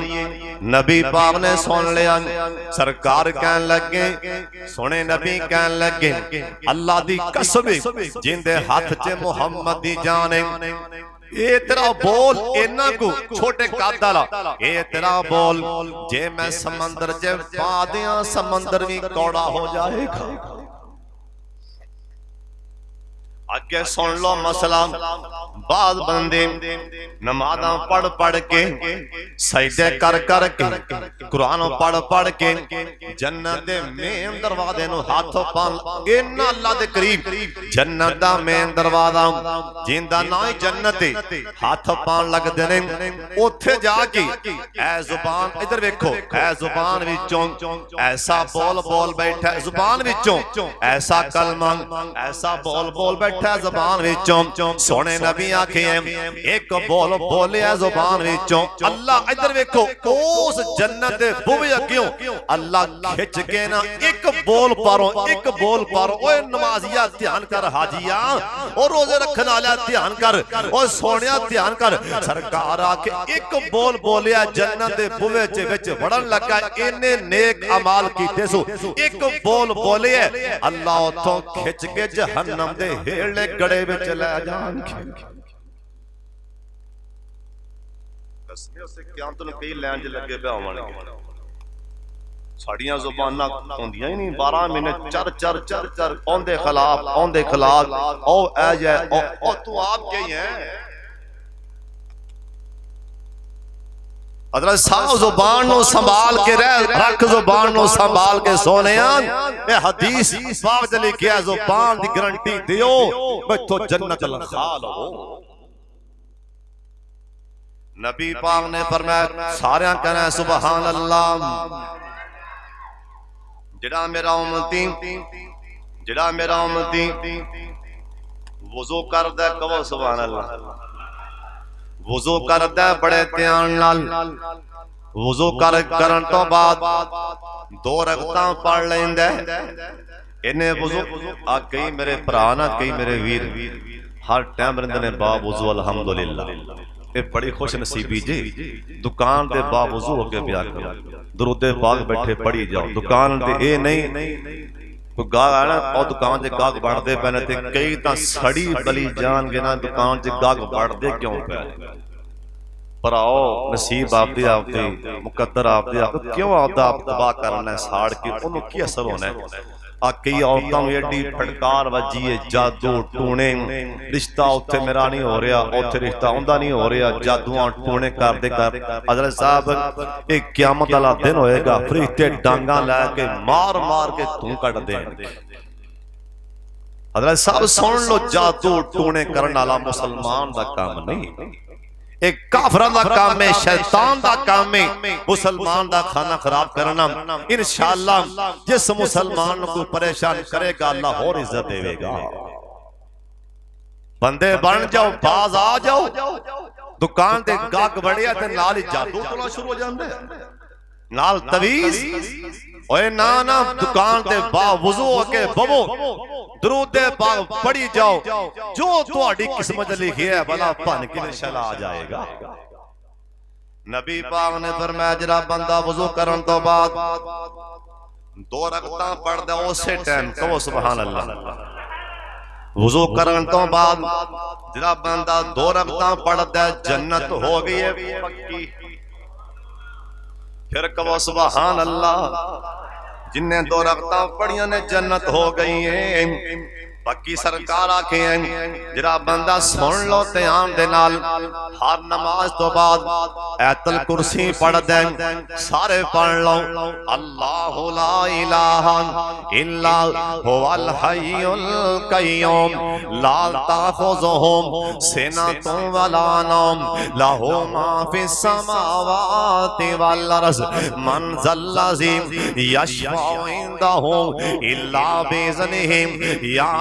नबी पाक ने सुन लिया, सरकार कहन लगे सुने नबी कहन लगे अल्लाह दी कसम जिंदे हाथ च मुहम्मद दी जान है, ये तेरा बोल इन्ना को छोटे कद वाला ये तेरा बोल जे मैं समंदर च पा दियां समंदर भी कौड़ा हो जाएगा। अगे सुन लो मसला, बाद बंदे नमाज़ां पढ़ पढ़ के सजदे कर कर के कुरान पढ़ पढ़ के जन्नत दे मेन दरवाजे नूं हाथ पान इन्ना अल्लाह दे करीब जन्नत दा मेन दरवाजा जिंदा ना ही जन्नत हाथ पान लगदे ने। उत्थे जाके ऐ जुबान इधर वेखो ऐ जुबान विचों ऐसा बोल बोल बैठा, जुबान विचों ऐसा कलमा ऐसा बोल बोल बैठा ज़बान विचों। सोने नबी आखे एक बोल बोलिया ज़बान विचों, अल्लाह इधर वेखो उस जन्नत दे बूहे अग्यों अल्लाह खिच के ना एक बोल पारो ओए नमाजिया ध्यान कर, हाजिया और रोजे रखने वाला ध्यान कर, और सोनिया ध्यान कर। सरकार आके एक बोल बोलिया जन्नत दे बूहे च विच वड़न लगा, इन्ने नेक अमाल कीते सो एक बोल बोले अल्लाह उथों खिच के जहन्नम दे हेले गड़े विच ले जाणगे। कसमे उसे क्या तूं कई लैन च लगे पे होवणगे, साड़ियां जुबानां होंदियां ही नहीं 12 महीने चर चर चर चर औंदे खिलाफ ओ ऐ जै ओ तू आप क्या ही है। हज़रत साहब जुबान नूं संभाल के रख, जुबान नूं संभाल के सोनिया ये हदीस पाक च लिखिया जुबान दी गारंटी दियो मैथों जन्नत लखा लो। नबी पाक ने फरमाया सारियां कहना सुभान अल्लाह। जिहड़ा मेरा उम्मती वुज़ू करदा कहो सुभान अल्लाह, वुज़ू करदा बड़े ध्यान नाल, वुज़ू करन तो बाद 2 रकअतां पढ़ लैंदा इन्हें वुज़ू। आ कई मेरे भरा ना कई मेरे वीर हर टाइम रहंदे ने बा वुज़ू अल्हम्दुलिल्लाह, ये बड़ी खुश नसीबी जी। दुकान दे बा वुज़ू होके ब्याह करो, दरूदे पाक बैठे पढ़ी जाओ। दुकान दे ए नहीं कोई गाहक आना और दुकान से गाहक बढ़ते पे ने, कई तो सड़ी बली जान के ना दुकान से गाहक बढ़ते क्यों पे। पर आओ नसीब आपदी मुकद्दर आपदी क्यों आपदा आप तबाह करना है साड़ के, उन्होंने की असर होना है। आ कई औरतों में एडी फटकार वजी है, जादू टूने, रिश्ता उत्थे मेरा नहीं हो रहा, उत्थे रिश्ता उनका नहीं हो रहा, जादू टूने करते कर हज़रत साहब एक क़यामत वाला दिन होएगा, फरिश्ते डांगा लैके मार मार के तू कट देंगे। हज़रत साहब सुन लो, जादू टूने करने वाला मुसलमान का काम नहीं, एक काफिर दा काम है, शैतान दा काम है। मुसलमान दा खाना खराब करना, इंशाअल्लाह जिस मुसलमान को परेशान करेगा अल्लाह और इज्जत देगा। बंदे बन जाओ, बाज आ जाओ, दुकान ते गाहक बढ़िया ते नाल ही जादू टोना शुरू हो जांदा है, नाल तवीज। ओए ना ना, दुकान ते बावुजू होके बवो, दुरूद पाक पढ़ी जाओ, जो तुम्हारी किस्मत लिखी है भला भन के इंशाअल्लाह आ जाएगा। नबी पाक ने फरमाया जरा बंदा वुजू करन तो बाद 2 रकअतां पढ़दा उसे टाइम कहो सुभान अल्लाह। वुजू करन तो बाद जरा बंदा 2 रकअतां पढ़दा जन्नत हो गई है पक्की। फिर कहो सुभान अल्लाह, जिन्हें 2 रकअतां पढ़ियां ने जन्नत हो गई है पक्की। सरकार आखे जरा बंदा सुन लो ध्यान दे नाल, हर नमाज तो बाद आयतल कुर्सी पढ़ दे, सारे पढ़ लो अल्लाहु ला इलाहा इल्ला हुवल हय्युल कय्यूम ला ताखुज़ुहु सिनतुन वला नौम लहू मा फिस समावाति वल अर्ज़ मन ज़ल्लज़ी यशफ़उ इंदहु इल्ला बिइज़्निहि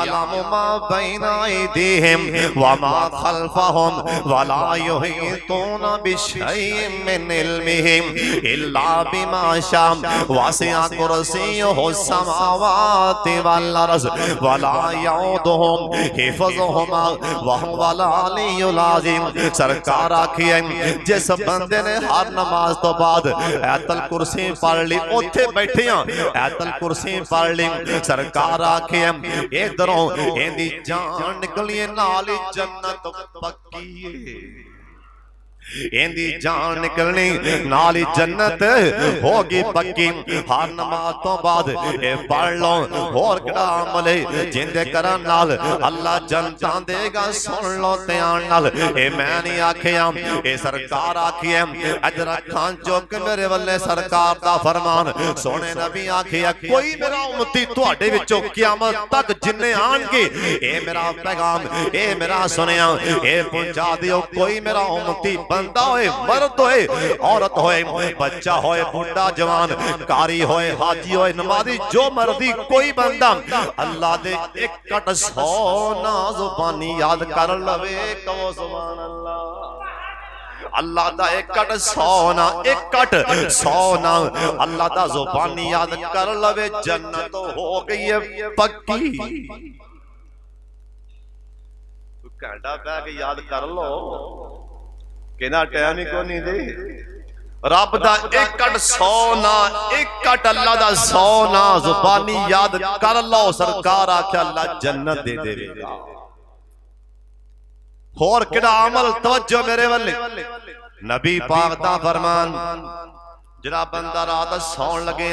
मा बैना ऐदीहिम व मा खल्फहुम वला युहीतूना बिशैइन मिन इल्मिहिम इल्ला बिमा शाअ वसिअ कुर्सियुहु समावाति वल अर्ज़ वला यऊदुहु हिफ्ज़ुहुमा व हुवल अलियुल अज़ीम। सरकार आखिए जिस बंदे ने हर नमाज तो बाद आयतल कुर्सी पढ़ ली, उत्थे बैठिया आयतल कुर्सी पढ़ ली, सरकार आखिए इधरों एंदी जान निकलिए नाल जन्नत पक्की है। एंदी जान निकलनी नाल जन्नत होगी पक्की। हर नमाज तो बाद ए पढ़ लो, होर केड़ा अमल है जिंदे करन नाल अल्लाह जन्नतां देगा। सुन लो ध्यान नाल, ए मैं नहीं आखिया, ए सरकार आखिए। इधर अखां चुक मेरे वल्ले सरकार दा फरमान सोने नबी आखिया, कोई मेरा उम्मती तुहाडे विचों क़यामत तक जिन्ने आणगे ए मेरा पैगाम ए मेरा सुनिया ए पहुंचा दियो। कोई मेरा उम्मती बंदा होए, मर्द होए, औरत होए, बच्चा होए, बुढ़ा जवान, कारी होए, हाजी होए, नमाजी, जो मर्जी कोई बंदा अल्लाह दे एक कट 100 ना जुबानी याद कर लवे कहो सुभान अल्लाह। अल्लाह दा एक कट 100 ना, एक कट 100 ना अल्लाह दा जुबानी याद कर लवे, जन्नत हो गई है पक्की। घंटा बह के याद कर लो, कहना टाइम ही को नहीं दे। रब दा एक कट 100 ना, एक कट अल्लाह दा 100 ना जुबानी याद कर लो, सरकार आख्या अल्लाह जन्नत दे देगा। होर केड़ा अमल तवज्जो मेरे वल्ले, नबी पाक दा फरमान जरा बंदा रात सौन लगे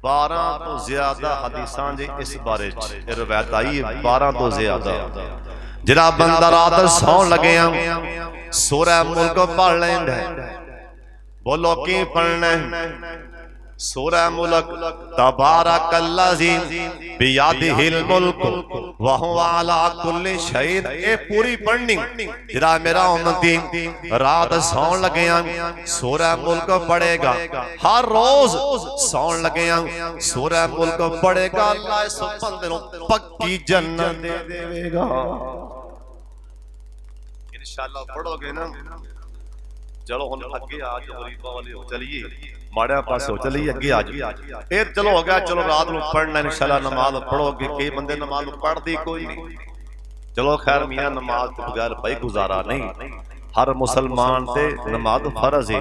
12 तो ज्यादा हदीसां जी इस बारे च रिवायत आई 12 तो ज्यादा। जरा बंदा रात सौन लगे सूरह मुल्क पढ़ लेंदा, बोलो की पढ़ना सूरह मुल्क। तबारकल्लज़ी बियदिहिल मुल्क व हुवा अला कुल्लि शैइन, ए पूरी पढ़नी। जरा मेरा उम्मती रात सौन लगे सूरह मुल्क पढ़ेगा, हर रोज सौन लगे सूरह मुल्क पढ़ेगा, अल्लाह इस बंदे नूं पक्की जन्नत दे देगा इंशाअल्लाह। पढ़ोगे ना, चलो हुण अगे आ जाओ, चलिए माड़े पासों चलिए अगे आ जाओ। फिर चलो हो गया, चलो रात को पढ़ना इंशाअल्लाह, नमाज पढ़ोगे। कई बंदे नमाज पढ़ती कोई नहीं, चलो खैर मियाँ नमाज के बगैर भाई गुजारा नहीं। हर मुसलमान से नमाज फर्ज है,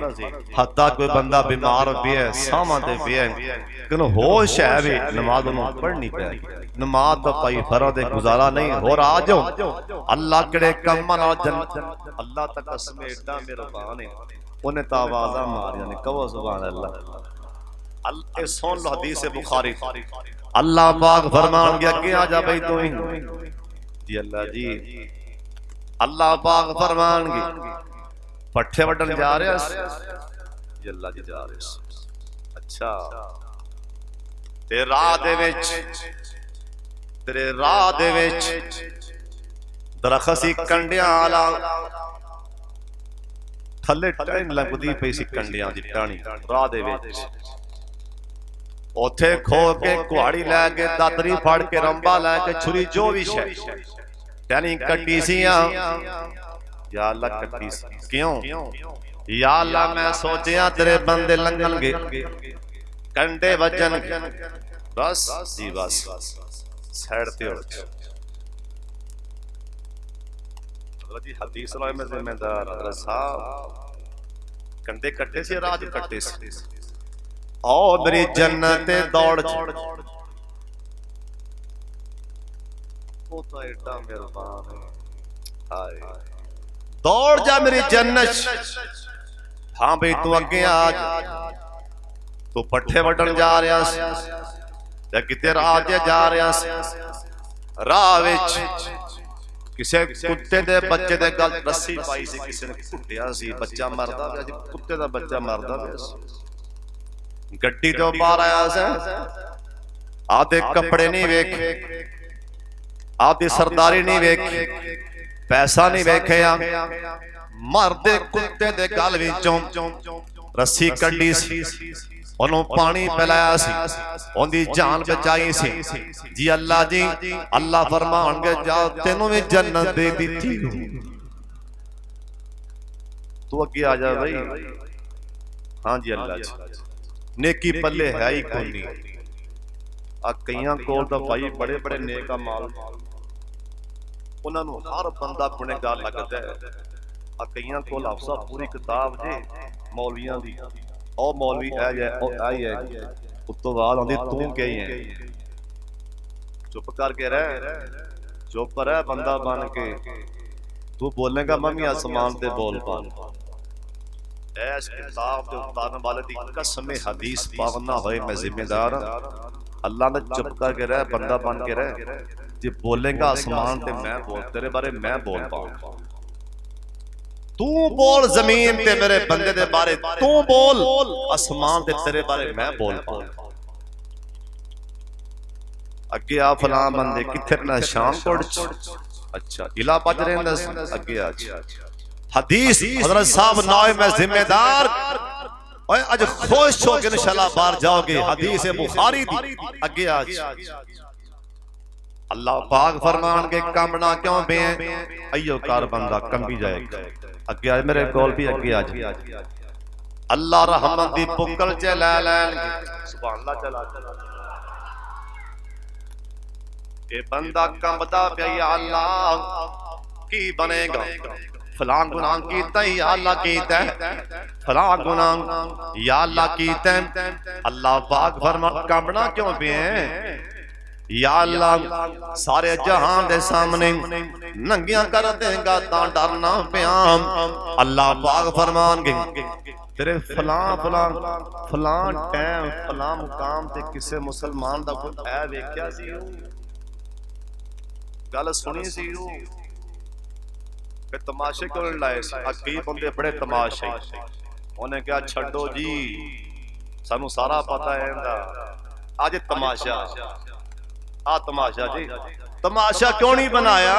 हत्ता कोई बंदा बीमार भी है, सावां ते भी है, लेकिन होश है भी नमाज पढ़नी पैगी। नमाज तो भाई फर्ज है, गुजारा नहीं। हो आ जाओ अल्लाह केड़े कम अल्लाह तक कसम एडा मेहरबान है, उन्हें तो आवाजा मारिया ने कहो सुभान अल्लाह। अल्लाह सुन लो हदीस बुखारी अल्लाह पाक फरमानगे अगे आ जा भाई तू ही जी अल्लाह जी अल्लाह पाक फरमानगे पट्ठे वड्डन जा रहा जी अल्लाह जी जा रहे अच्छा ते राह दे विच तेरे राह दे विच दरख्त सी कंडियां आला थले टहन लगदी पई सी कंडियां दी टाणी राह दे विच उथे खो के कुहाड़ी लैके दातरी फड़ के रंबा लैके छुरी जो भी शै टहनी कट्टी सियां या अल्लाह कट्टी सी क्यों या अल्लाह मैं सोचिया तेरे बंदे लंघणगे कंडे वजन बस जी बस साइड ते उठ जी हदीस लाए में जिम्मेदार हजरत साहब कंडे कट्टे से राज कट्टे से ओ मेरी जन्नत दौड़ ओ तो एडा मेहरबान है हाय दौड़ जा मेरी जन्नत हां भाई तू अगे आ तू पट्ठे वड्डण जा रहा सी या किते राह ते जा रहा सी राह विच किसे कुत्ते दे बच्चे दे गल रस्सी पाई सी किसे ने कुੱਟਿਆ सी बच्चा मरदा पिया सी कुत्ते दा बच्चा मरदा पिया सी गड्डी तो बाहर आया सी आदे कपड़े नहीं वेखे आदे सरदारी नहीं वेखी पैसा नहीं वेखिया मरदे कुत्ते दे गल विचों रस्सी कड्डी सी ओनू पानी पिलाया सी ओंदी जान बचाई सी जी अल्लाह जी अल्लाह फरमानगे जा तेनू भी जन्नत दे दी तू अगे आ जा भाई हां जी अल्लाह जी नेकी पल्ले है ही कोई नहीं आ कईयां कोल तां भाई बड़े बड़े नेक माल उन्हां नू हर बंदा गुनहगार लगदा है आ कईयां कोल अफसा पूरी किताब जे मौलवियां दी ओ मौलवी आई है उत्तों बाद आंदी तू कही है चुप करके रह चुप रह बंदा बन के तू बोलेगा मम्मी आसमान ते बोल पान ऐस किताब दे उतारन वाले दी कसम हदीस पावना होए मैं जिम्मेदार अल्लाह ने चुप करके रह बंदा बन के रह जे बोलेगा आसमान ते मैं बोल तेरे बारे मैं बोल पाऊं तू बोल जमीन ते मेरे बंदे दे बारे तू बोल आसमान ते तेरे बारे मैं बोल पाऊं अगे आ फलां बंदे किथे ना शामकोट अच्छा इला बज रहिंदा अगे आ हदीस हजरत साहब नाए में जिम्मेदार ओए आज खुश हो के इंशाल्लाह बाहर जाओगे हदीस बुखारी दी अगे आ अल्लाह पाक फरमानगे कंबना क्यों पे अयो कार बंदा कंबी जाएगा अगे आज मेरे कोल भी अगे आज अल्लाह रहमत दी पुकल च ले लैणगे सुभान अल्लाह चला ए बंदा कंबदा पिया या अल्लाह की बनेगा फलां गुनाह कीता या अल्लाह कीता फलां गुनाह या अल्लाह कीता अल्लाह पाक फरमा कंबना क्यों पे या अल्लाह सारे जहां दे सामने नंगियां कर देगा तां डरना पिया अल्लाह पाक फरमानगे तेरे फलां फलां फलां टाइम फलां मुकाम ते किसे मुसलमान दा कोई ऐ वेख्या सी गल सुनी सी फिर तमाशे क्यों लाए सी अगे बंदे बड़े तमाशे उन्हें कहा छड्डो जी सानू सारा पता है इंदा अज तमाशा आ तमाशा जी तमाशा क्यों नहीं बनाया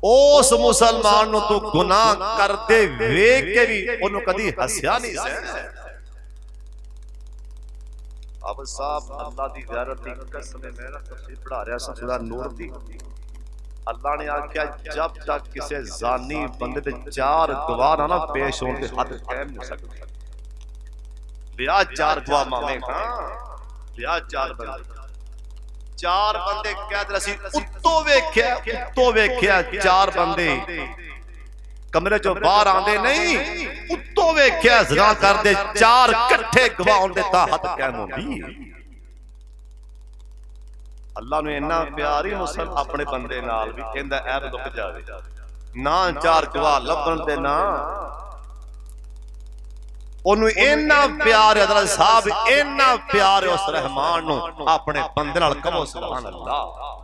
उस मुसलमान नु तू गुनाह करते वेख के भी ओनु कदी हस्या नहीं सी अब साहब अल्लाह दी गैरत दी कसम मैं ना तफसीर पढ़ा रहा सा खुदा नूर दी अल्लाह ने आख्या जब तक किसी जानी बंदे ते चार गवाह ना पेश होन ते हद कायम नहीं सकती लिया चार गवाह मामे हां लिया चार बंदे कैद रसी उत्तो वेख्या चार बंदे कमरे चो बाहर आंदे नहीं उत्तो वेख्या ज़िना करदे चार इकट्ठे गवाह होंदे तां हद कायम होंदी अल्लाह ने इन्ना प्यार ही मुसल अपने बंदे नाल भी कहंदा ऐब लुक जावे ना चार गवाह लभण ते ना ਉਹਨੂੰ ਇੰਨਾ ਪਿਆਰ ਹਜ਼ਰਤ ਸਾਹਿਬ ਇੰਨਾ ਪਿਆਰ ਉਸ ਰਹਿਮਾਨ ਨੂੰ ਆਪਣੇ ਬੰਦੇ ਨਾਲ ਕਹੋ ਸੁਭਾਨ ਅੱਲਾਹ।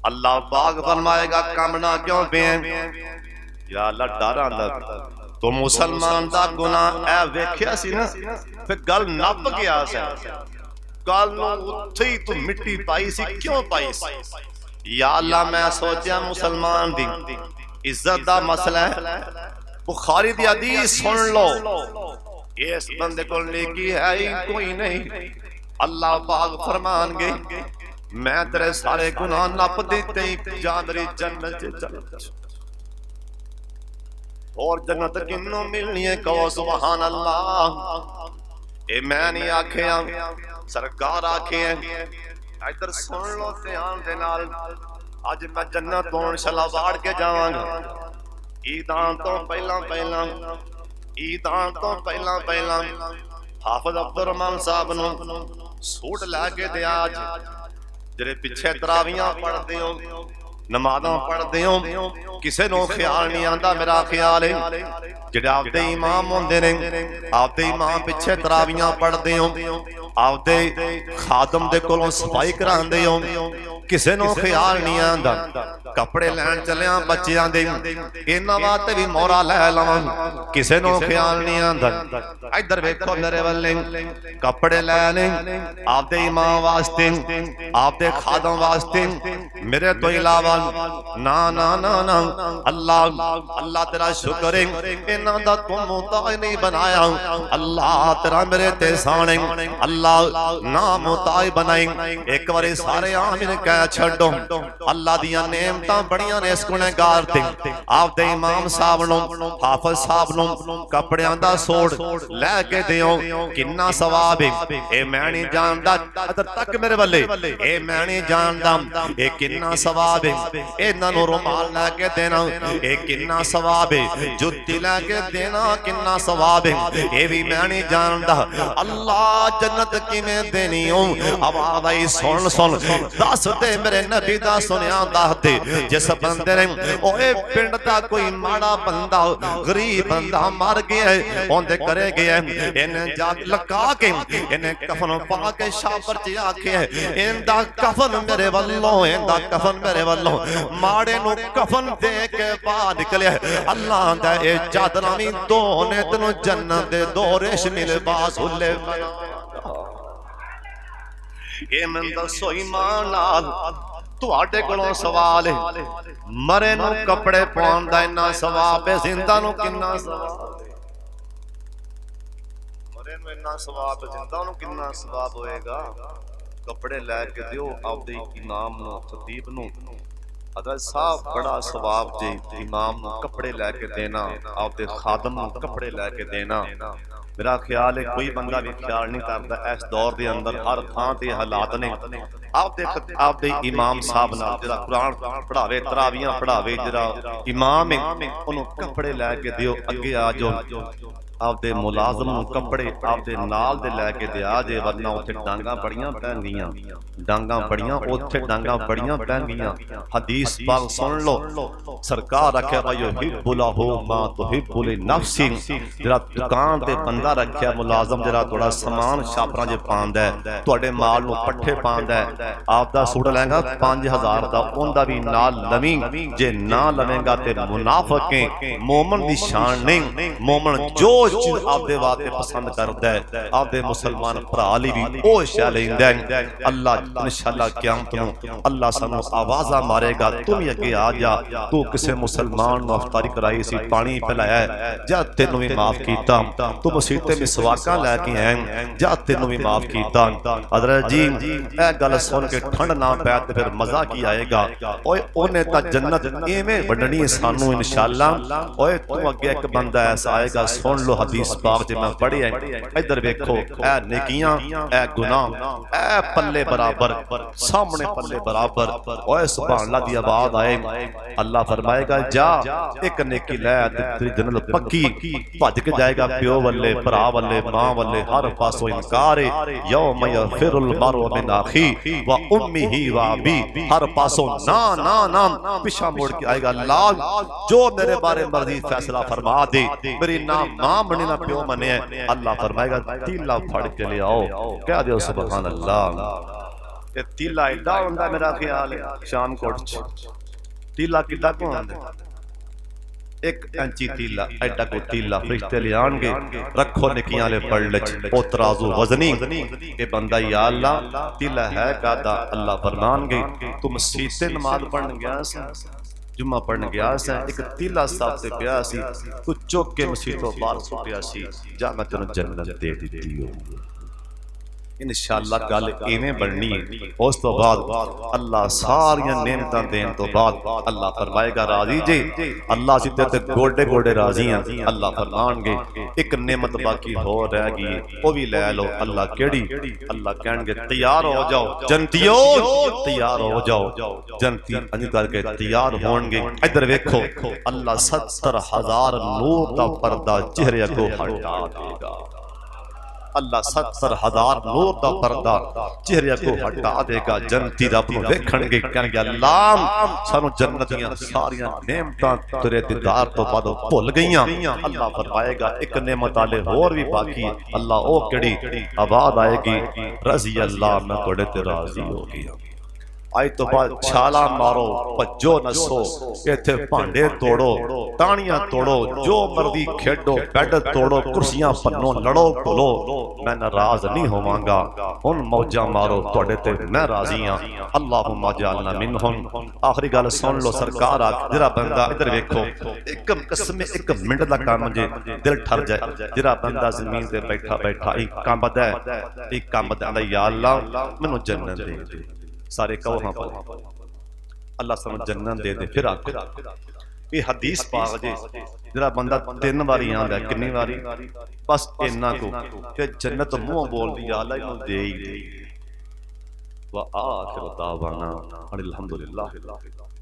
अल्लाह पाक फरमाएगा कम ना क्यों पे या अल्लाह डर आंदा तो मुसलमान दा गुनाह ए वेखिया सी ना फिर गल नप गया सी गल नूं उत्थे ही तू मिट्टी पाई सी क्यों पाई सी या अल्लाह मैं सोचा मुसलमान दी इज्जत दा मसला है बुखारी दी हदीस सुन लो इस बंदे को नेकी है ही कोई नहीं अल्लाह पाक फरमानगे मैं तेरे सारे गुनाह नप देते ही जा मेरी जन्नत चल और जन्नत किन्नों मिलनी है कहो सुभान अल्लाह। ए मैं नहीं आखिया सरकार आखे इधर सुन लो ध्यान दे नाल अज मैं जन्नत तो इंशाअल्लाह वाड़ के जावांगा ईदान तो पहला हाफिज अब्दुल रहमान साहब नूं सूट लैके दे आज जेरे पिछे तरावियां पढ़ते हो नमाज़ां पढ़ते हो किसे नूं ख्याल नहीं आंदा मेरा ख्याल है जेड़े आपदे इमाम होंदे ने आपदे इमाम पिछे तरावियां पढ़ते हो आपदे खादम दे कोलों सफाई करांदे हो किसे नूं ख्याल नहीं आंदा कपड़े लैन चलिया बच्चियां दे इन्हां वास्ते भी मोहरा लै लवां किसे नूं ख्याल नहीं आंदा। इधर वेखो मेरे वल्ले कपड़े लैने आपदे इमाम वास्ते आपदे खादम वास्ते मेरे तो इलावा ना ना ना ना अल्लाह अल्लाह तेरा शुक्र है इन्हां दा तू मुहताज नहीं बनाया अल्लाह तेरा मेरे ते साने अल्लाह ना मुहताज बनाई एक बारी सारे आमीन कह छड्डो अल्लाह दियां नेमतां बड़ियां ने इस गुनहगार ते आपदे इमाम साहब नूं हाफिज साहब नूं कपड़ियां दा सूट लै के दिओ किन्ना सवाब है ए मैं नहीं जानदा अदर तक मेरे वल्ले ए मैं नहीं जानदा ए किन्ना सवाब है इन्हां नूं रुमाल लै के देना ए किन्ना सवाब है जुत्ती लै के देना किन्ना सवाब है ए भी मैं नहीं जानदा अल्लाह जन्नत किवें देनी हो आवाज़ आई सुन सुन दस दे मेरे नबी दा सुनिया दस दे जिस बंदे ने ओए पिंड दा कोई माड़ा बंदा गरीब बंदा मर गया है ओंदे करे गया इन्हें जाग लगा के इन्हें कफन पा के शाबर च आखे इंदा कफन मेरे वल्लों इंदा कफन मेरे वल्लों माड़े नूं कफन दे के बाहर निकले अल्लाह दा ए चादरां वी दो ने तैनूं जन्नत दे दो रेशमी लिबास हुल्ले ये मैं दसो ईमान नाल तुहाडे कोलों सवाल है मरे नूं कपड़े पाउण दा इन्ना सवाब है जिंदा नूं किन्ना सवाब मरे नूं इन्ना सवाब जिंदा नूं किन्ना सवाब होएगा कपड़े लैके दिओ आपदे इमाम नूं खतीब नूं हज़रत साहब बड़ा सवाब जे इमाम नूं कपड़े लैके देना आपदे खादम नूं कपड़े लैके देना मेरा ख्याल है कोई बंदा भी ख्याल नहीं करता इस दौर के अंदर हर थां ते हालात ने आपदे इमाम साहब नाल जिहड़ा कुरान पढ़ावे तरावियां पढ़ावे जिहड़ा इमाम है उन्होंने कपड़े लैके दिओ अगे आ जाओ आपदे मुलाजम नूं कपड़े आपदे नाल दे लैके दे आ जे वरना उत्थे डांगा बड़ियां पैंदियां डांगा बड़ियां उत्थे डांगा बड़ियां पैंदियां हदीस पाक सुन लो सरकार रखे भाई हिब्बुलहु मा तुहिब्बु लिनफ्सी जेड़ा दुकान ते बंदा रखिया मुलाजम जेड़ा थोड़ा सामान छापरां जे पांदा है तुहाडे माल नूं पट्ठे पांदा है आपदा सूट लहंगा 5000 दा ओंदा भी नाल लवी जे ना लवेंगा ते मुनाफिक है मोमन दी शान नहीं मोमन जो चीज आपदे वास्ते पसंद करदा है आपदे मुसलमान भरा लई भी ओ शै लैंदा है अल्लाह इंशाअल्लाह क़यामत नूं अल्लाह सानू आवाज़ा मारेगा तू भी अगे आ जा तू किसे मुसलमान नूं अफ्तारी कराई सी पानी पिलाया जा तैनूं भी माफ कीता तू मसीते मिसवाकां लैके आया जा तैनूं भी माफ कीता हज़रत जी ए गल सुन के ठंड ना पै ते फिर मज़ा की आएगा ओए ओने तां जन्नत इवें वंडनी सानू इंशाअल्लाह ओए तू अगे एक बंदा ऐसा आएगा सुन लो हदीस पाक जे मैं पढ़ी है इधर देखो ए नेकियां ए गुनाह ए पल्ले बराबर सामने पल्ले बराबर ओए सुभान अल्लाह दी आवाज़ आए अल्लाह फरमाएगा जा एक नेकी लै तेरी जन्नत पक्की भज के जाएगा प्यो वल्ले भरा वल्ले मां वल्ले हर पासों इनकार है यौम यफिरुल मरउ मिन अखी व उम्मिही व अबी हर पासों ना ना ना पिछा मुड़ के आएगा अल्लाह जो मेरे बारे मर्जी फैसला फरमा दे मेरी ना मां ਮੰਨੇ ਨਾ ਪਿਓ ਮੰਨਿਆ ਅੱਲਾਹ ਫਰਮਾਏਗਾ ਤੀਲਾ ਫੜ ਕੇ ਲਿਆਓ ਕਹਿ ਦਿਓ ਸੁਭਾਨ ਅੱਲਾਹ ਇਹ ਤੀਲਾ ਐਡਾ ਹੁੰਦਾ ਮੇਰਾ ਖਿਆਲ ਹੈ ਸ਼ਾਮਕੋਟ ਚ ਤੀਲਾ ਕਿੱਦਾਂ ਕੋ ਆਉਂਦਾ 1 ਇੰਚੀ ਤੀਲਾ ਐਡਾ ਕੋ ਤੀਲਾ ਫਰਿਸ਼ਤੇ ਲਿਆਣਗੇ ਰੱਖੋ ਨਿੱਕੀਆਂ ਵਾਲੇ ਪੜਲੇ ਚ ਉਹ ਤਰਾਜ਼ੂ ਵਜ਼ਨੀ ਇਹ ਬੰਦਾ ਯਾ ਅੱਲਾਹ ਤੀਲਾ ਹੈ ਕਾਦਾ ਅੱਲਾਹ ਫਰਮਾਨਗੇ ਤੂੰ ਮਸਜਿਦ ਤੇ ਨਮਾਜ਼ ਪੜਨ ਗਿਆ ਸੀ जुम्मा पढ़ने गया से एक तीला साहब से पिया सी तू चुक के मसीह तो बाहर सुटिया सी जा मैं तेन जन्नत दे दी हो इंशाअल्लाह गल इवें बननी है उस तो बाद अल्लाह सारियां नेमतां देन तो बाद अल्लाह फरमाएगा राजी जी अल्लाह सी ते गोडे गोडे राजी हैं अल्लाह फरमानगे एक नेमत बाकी हो रह गई वो भी ले लो अल्लाह केड़ी अल्लाह कहणगे तैयार हो जाओ जन्नतियो तैयार हो जाओ जन्नती अंज करके तैयार होणगे इधर देखो अल्लाह 70,000 नूर दा पर्दा चेहरे अगों हटा देगा अल्लाह 70,000 नूर दा पर्दा चेहरे अगों हटा देगा जन्नती रब नूं वेखणगे कहणगे अल्लाह सानू जन्नत दियां सारियां नेमतां तेरे दीदार तो बाद भुल गईयां अल्लाह फरमाएगा एक नेमत आले होर भी बाकी अल्लाह ओ केड़ी आवाज आएगी रज़ी अल्लाह मैं तुहाडे ते राज़ी हो गया आज तो बाद छाला मारो भजो नसो इत्थे भांडे तोड़ो तानियां तोड़ो जो मर्जी खेडो बैड तोड़ो कुर्सियां पन्नो लड़ो भुलो मैं नाराज नहीं होवांगा हुन मौजा मारो तुहाडे ते मैं राजी हां अल्लाहुम्मा जअलना मिनहुम आखिरी गल सुन लो सरकार आ जरा बंदा इधर देखो एक किस्म एक मिनट दा काम जे दिल ठर जाए जरा बंदा जमीन ते बैठा बैठा एक कंबदा एक कंबदा या अल्लाह मैनू जन्नत दे दे सारे कहो हाँ पर अल्लाह सानू जन्नत दे दे फिर आखो ये हदीस पाक जे जरा बंदा 3 बारी आंदा कितनी बारी बस इन्ना को फिर जन्नत मुंह बोल दी अल्लाह इनू दे ही दे वा आखिर दावाना अल्हम्दुलिल्लाह।